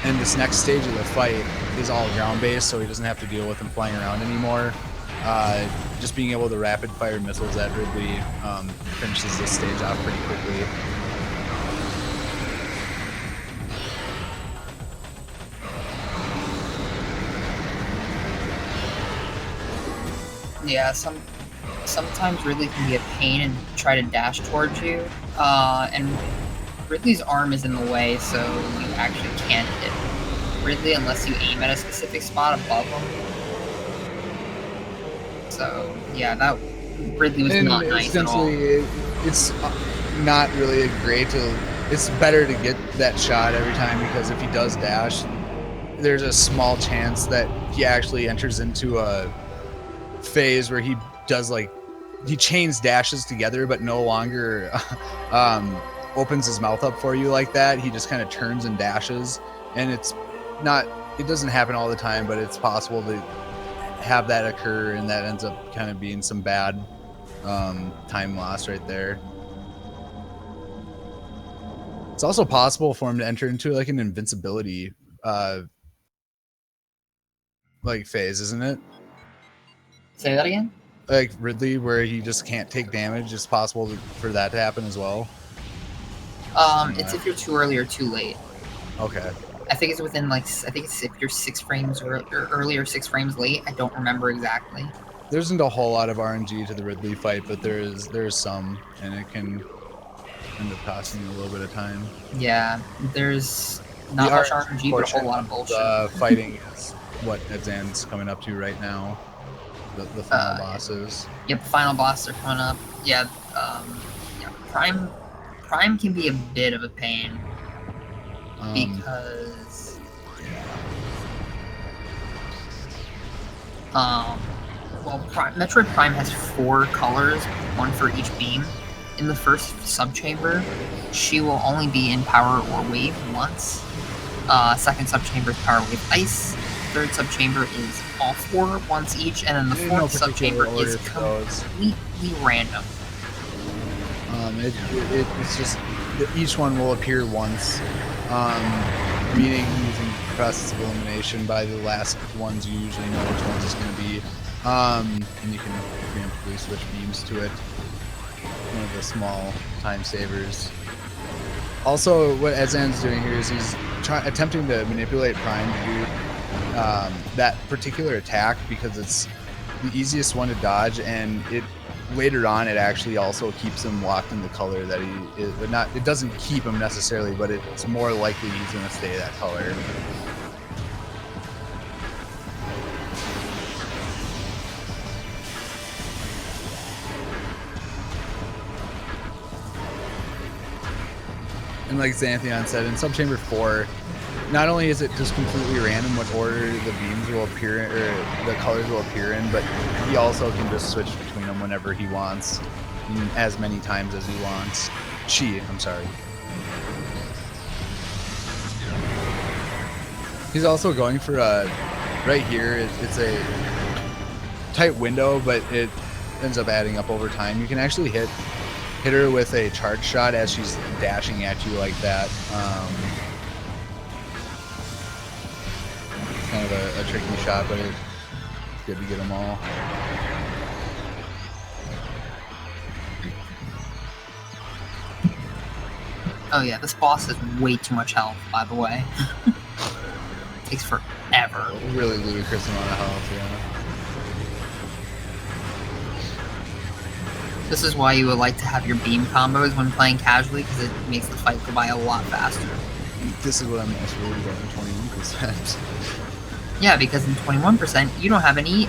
And this next stage of the fight is all ground based, so he doesn't have to deal with him flying around anymore. Just being able to rapid fire missiles at Ridley finishes this stage off pretty quickly. Yeah, sometimes Ridley can be a pain and try to dash towards you, and Ridley's arm is in the way, so you actually can't hit Ridley unless you aim at a specific spot above him. So yeah, that Ridley was not nice at all. It's not really great to. It's better to get that shot every time because if he does dash, there's a small chance that he actually enters into a phase where he does he chains dashes together, but no longer opens his mouth up for you like that. He just kind of turns and dashes, and it doesn't happen all the time, but it's possible to have that occur, and that ends up kind of being some bad time loss right there. It's also possible for him to enter into like an invincibility phase, isn't it? Say that again? Like Ridley, where he just can't take damage. It's possible for that to happen as well. It's if you're too early or too late. Okay. I think it's within if you're 6 frames or early or 6 frames late. I don't remember exactly. There isn't a whole lot of RNG to the Ridley fight, but there's some, and it can end up costing you a little bit of time. Yeah, there's not much RNG, but a whole lot of bullshit. Fighting is what edzan's coming up to right now. The final bosses. Yep, the final bosses are coming up. Yeah, Prime can be a bit of a pain because Metroid Prime has 4 colors, 1 for each beam. In the first subchamber, she will only be in power or wave once. Second subchamber is power, wave, ice. Third subchamber is all 4 once each, and then the fourth subchamber is completely random. It's just each one will appear once, meaning using process of elimination by the last ones you usually know which ones it's going to be, and you can preemptively switch beams to it. One of the small time savers. Also, what edzan's doing here is he's attempting to manipulate Prime to do that particular attack because it's the easiest one to dodge, and later on it actually also keeps him locked in the color that he is. But it doesn't keep him necessarily, but it's more likely he's going to stay that color. And like Xanthion said, in Subchamber 4, not only is it just completely random what order the beams will appear in, or the colors will appear in, but he also can just switch between them whenever he wants, as many times as he wants. I'm sorry. He's also going for right here, it's a tight window, but it ends up adding up over time. You can actually hit her with a charge shot as she's dashing at you like that. It's kind of a tricky shot, but it's good to get them all. Oh yeah, this boss has way too much health, by the way. Takes forever. A really ludicrous amount of health, yeah. This is why you would like to have your beam combos when playing casually, because it makes the fight go by a lot faster. This is what I'm most worried about in 21%. Yeah, because in 21% you don't have any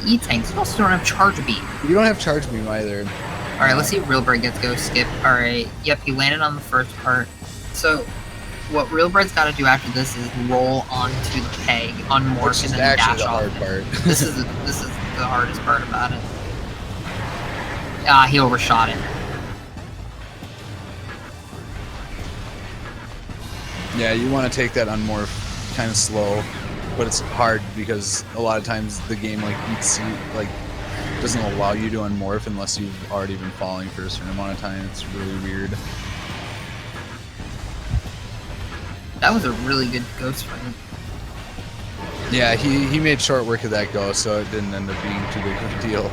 E tanks. You also don't have charge beam. You don't have charge beam either. All right, let's see if RealBreak gets go skip. All right, yep, he landed on the first part. So, what RealBreak's got to do after this is roll onto the peg, unmorph, and then dash off. Hard part. This is the hardest part about it. He overshot it. Yeah, you want to take that unmorph kind of slow, but it's hard because a lot of times the game doesn't allow you to unmorph unless you've already been falling for a certain amount of time. It's really weird. That was a really good ghost fight. Yeah, he made short work of that ghost, so it didn't end up being too big of a deal.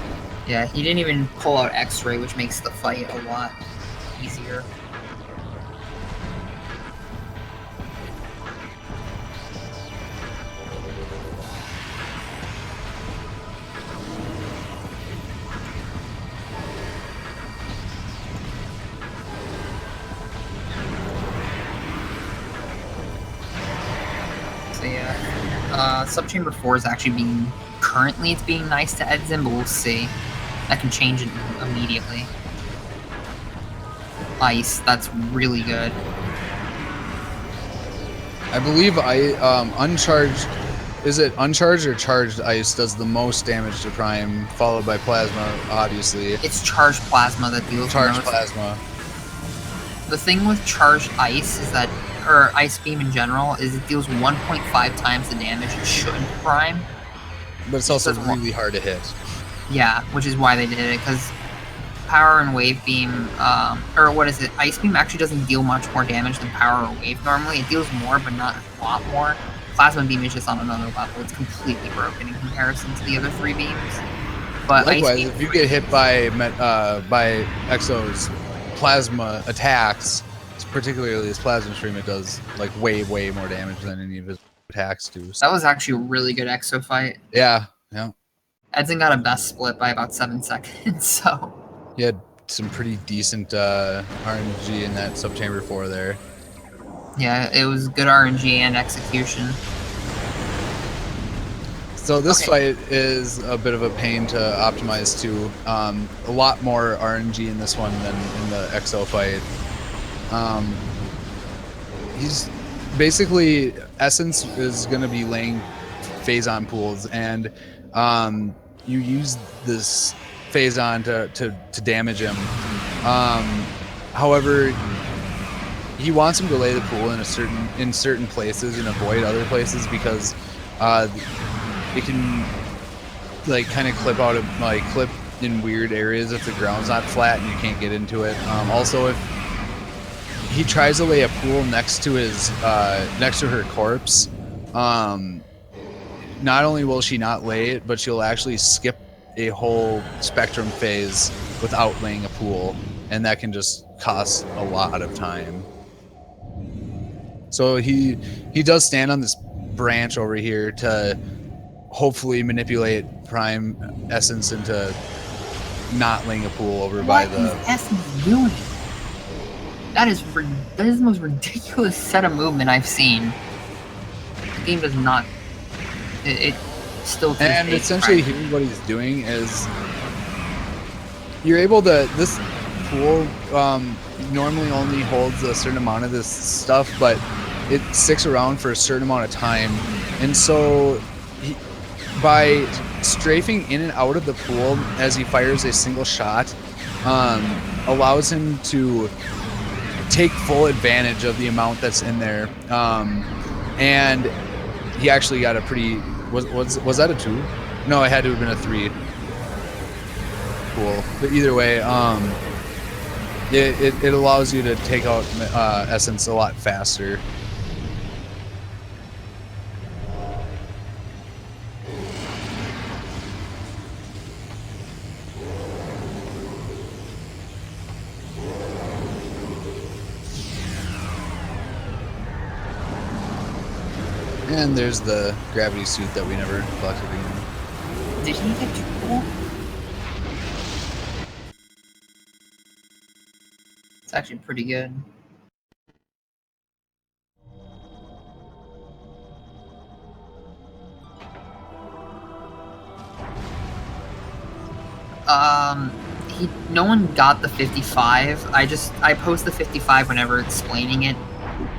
Yeah, he didn't even pull out X-ray, which makes the fight a lot easier. Subchamber 4 is actually currently it's being nice to edzan, but we'll see. That can change it immediately. Ice, that's really good. I believe uncharged. Is it uncharged or charged ice does the most damage to Prime, followed by plasma, obviously. It's charged plasma that deals Charged the most. plasma. The thing with charged ice is that, or ice beam in general, is it deals 1.5 times the damage it should to Prime. But it's also Doesn't really hard to hit. Yeah, which is why they did it, because power and wave beam, or what is it? Ice beam actually doesn't deal much more damage than power or wave normally. It deals more, but not a lot more. Plasma beam is just on another level. It's completely broken in comparison to the other 3 beams. But Likewise, ice beam, if you get hit by Exo's plasma attacks, particularly his plasma stream, it does like way more damage than any of his attacks do. So, that was actually a really good Exo fight. yeah. Edzan got a best split by about 7 seconds, so. He had some pretty decent RNG in that Subchamber 4 there. Yeah, it was good RNG and execution. So this fight is a bit of a pain to optimize too. A lot more RNG in this one than in the EXO fight. He's basically, Essence is going to be laying phazon pools, and you use this phazon to damage him. However, he wants him to lay the pool in certain places and avoid other places because it can like kind of clip in weird areas if the ground's not flat and you can't get into it. Also, if he tries to lay a pool next to her corpse, not only will she not lay it, but she'll actually skip a whole spectrum phase without laying a pool, and that can just cost a lot of time. So he does stand on this branch over here to hopefully manipulate Prime Essence into not laying a pool over by the. What is Essence doing? That is the most ridiculous set of movement I've seen. The game does not. It still. And essentially, here what he's doing is you're able to this pool normally only holds a certain amount of this stuff, but it sticks around for a certain amount of time, and so by strafing in and out of the pool as he fires a single shot, allows him to take full advantage of the amount that's in there. And he actually got a pretty was that a 2? No, it had to have been a 3. Cool. But either way, it allows you to take out Essence a lot faster. And there's the gravity suit that we never collected again. Did he get triple? It's actually pretty good. No one got the 55. I post the 55 whenever explaining it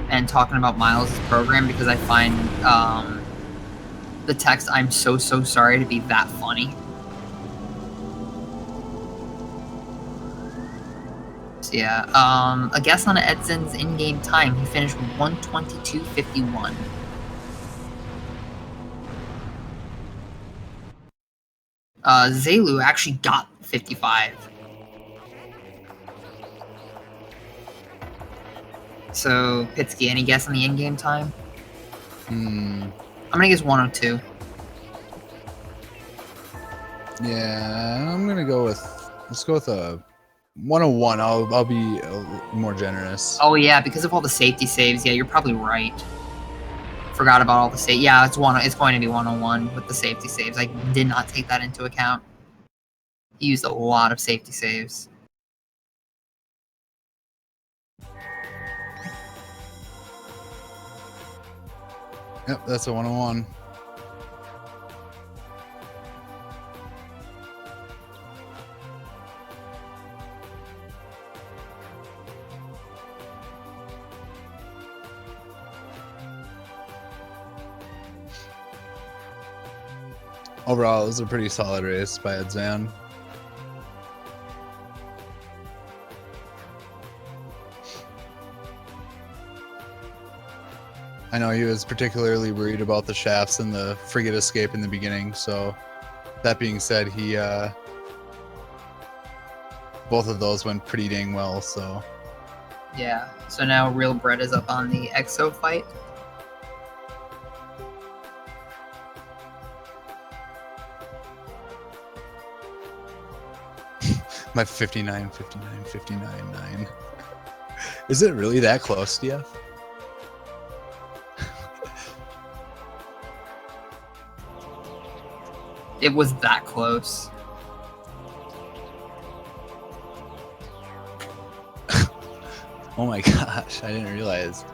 and talking about Miles' program because I find the text "I'm so sorry" to be that funny. So yeah, a guess on Edzan's in-game time. He finished 1:22.51. Zelu actually got 55. So, Pitsky, any guess on the in-game time? I'm gonna guess 1:02. Yeah, I'm gonna go with. Let's go with a 1:01. I'll be more generous. Oh yeah, because of all the safety saves. Yeah, you're probably right. Forgot about all the save. Yeah, it's going to be 1:01 with the safety saves. I did not take that into account. He used a lot of safety saves. Yep, that's a 1:01. Overall, it was a pretty solid race by edzan. I know he was particularly worried about the shafts and the frigate escape in the beginning, so that being said, he both of those went pretty dang well, so Yeah. So now Real Bread is up on the Exo fight. my 59, 9. Is it really that close, DF? It was that close. Oh my gosh, I didn't realize.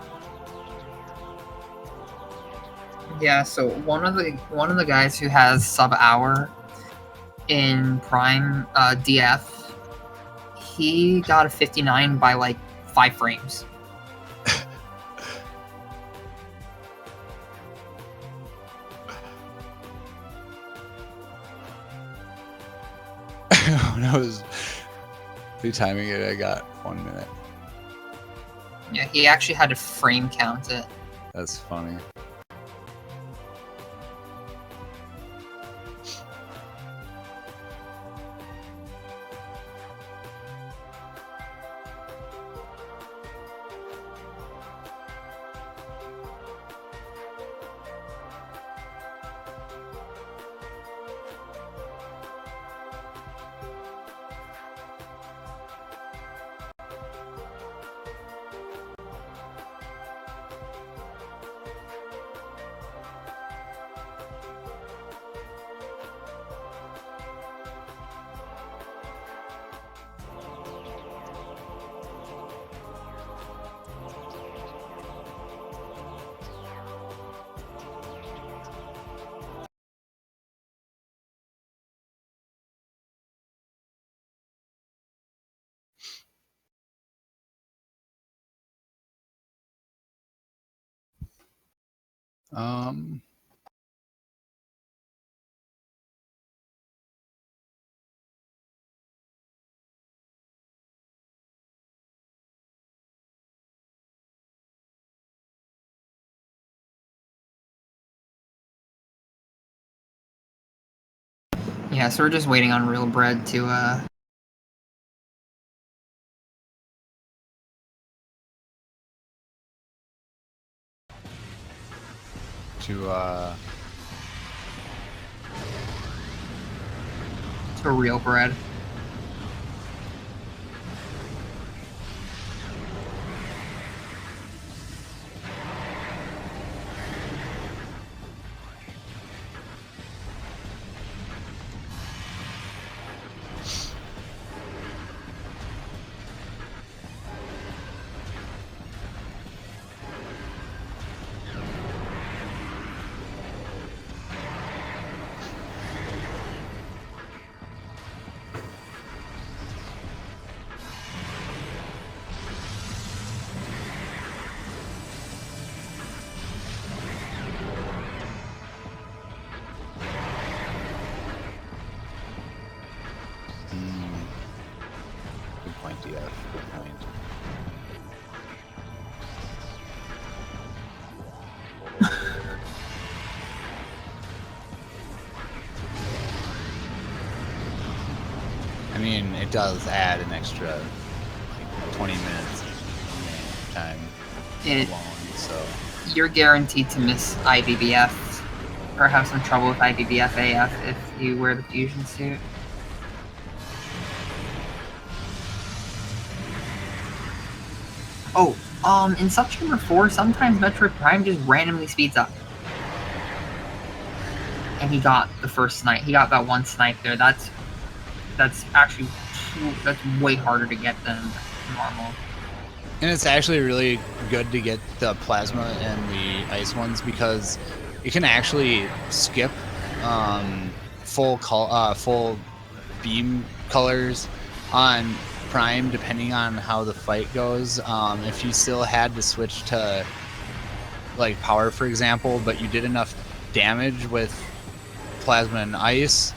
Yeah, so one of the guys who has sub-hour in Prime DF, he got a 59 by like 5 frames. When I was retiming it, I got 1 minute. Yeah, he actually had to frame count it. That's funny. Um, Yeah, so we're just waiting on Real Bread to Real Bread. Good point, DF. Good point. I mean, it does add an extra like 20 minutes of time It, alone, so you're guaranteed to miss IBBF or have some trouble with IBBF AF if you wear the fusion suit. Oh, in Subchamber 4, sometimes Metroid Prime just randomly speeds up. And he got the first snipe. He got that one snipe there. That's actually that's way harder to get than normal. And it's actually really good to get the plasma and the ice ones because you can actually skip full beam colors on Prime depending on how the fight goes. If you still had to switch to like power, for example, but you did enough damage with plasma and ice,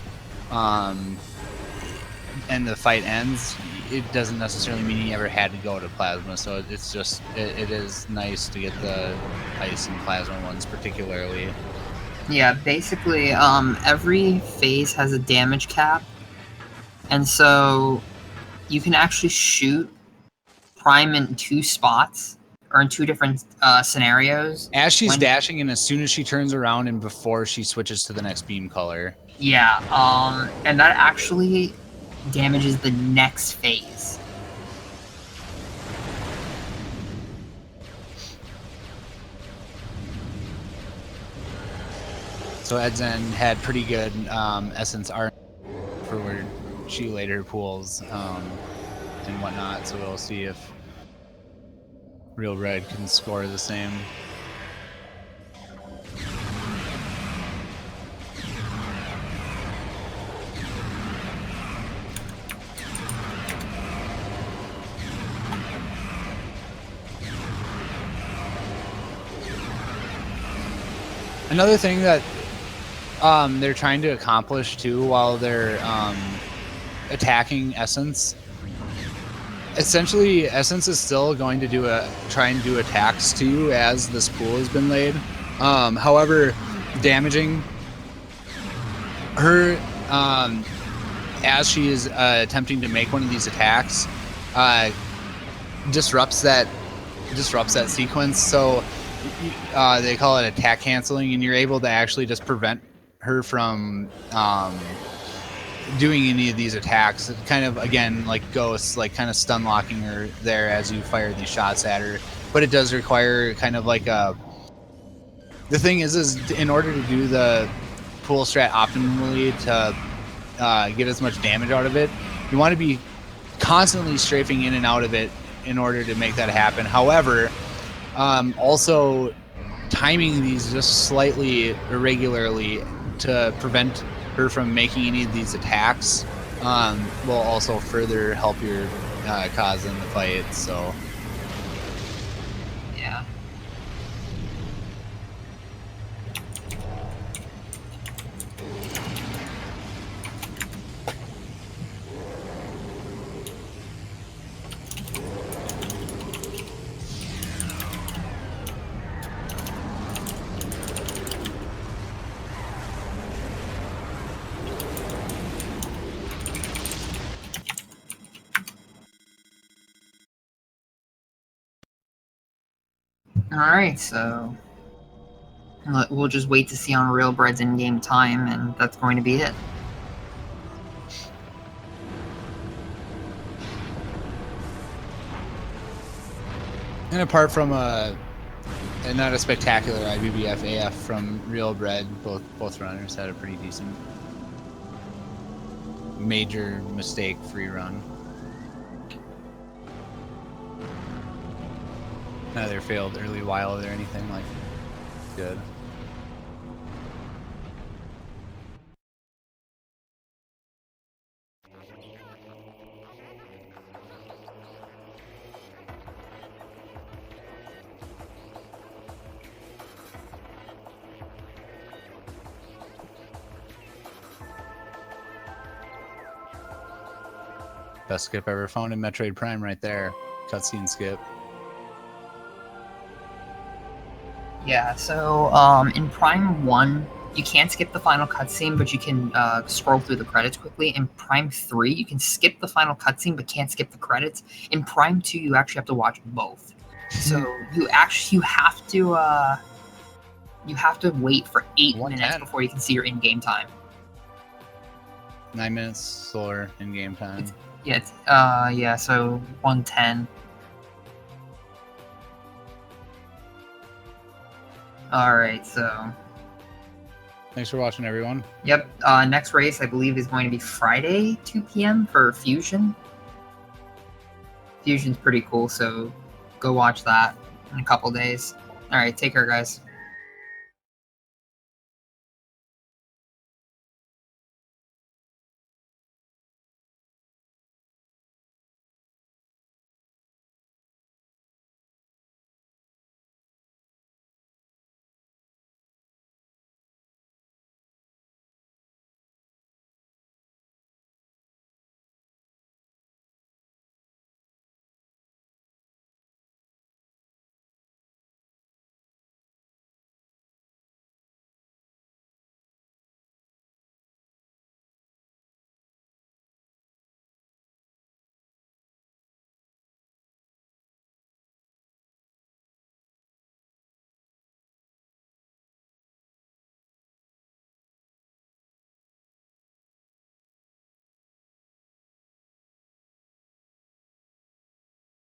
and the fight ends, it doesn't necessarily mean he ever had to go to plasma. So it's just it is nice to get the ice and plasma ones particularly. Yeah, basically, every phase has a damage cap, and so you can actually shoot Prime in 2 spots, or in 2 different scenarios. As she's dashing, and as soon as she turns around, and before she switches to the next beam color. Yeah, and that actually damages the next phase. So edzan had pretty good essence art for where she later pools and whatnot. So we'll see if RealBreak can score the same. Another thing that they're trying to accomplish too while they're attacking Essence. Essentially, Essence is still going to try and do attacks to you as this pool has been laid. However, damaging her as she is attempting to make one of these attacks disrupts that sequence. So they call it attack canceling, and you're able to actually just prevent her from doing any of these attacks. It kind of, again, like ghosts, like kind of stun locking her there as you fire these shots at her. But it does require kind of like a... The thing is in order to do the pool strat optimally to get as much damage out of it, you want to be constantly strafing in and out of it in order to make that happen. However, also timing these just slightly irregularly to prevent her from making any of these attacks will also further help your cause in the fight. So yeah. Alright, so we'll just wait to see on RealBreak's in-game time, and that's going to be it. And apart from not a spectacular IBBF AF from RealBreak, both runners had a pretty decent major mistake-free run. Neither failed early wild or anything like good. Best skip ever found in Metroid Prime right there. Cutscene skip. Yeah, so in Prime 1, you can't skip the final cutscene, but you can scroll through the credits quickly. In Prime 3, you can skip the final cutscene, but can't skip the credits. In Prime 2, you actually have to watch both. So you have to wait for 8 minutes before you can see your in-game time. 9 minutes slower in-game time. So 110. Alright, so... Thanks for watching, everyone. Yep, next race, I believe, is going to be Friday, 2 p.m. for Fusion. Fusion's pretty cool, so go watch that in a couple days. Alright, take care, guys.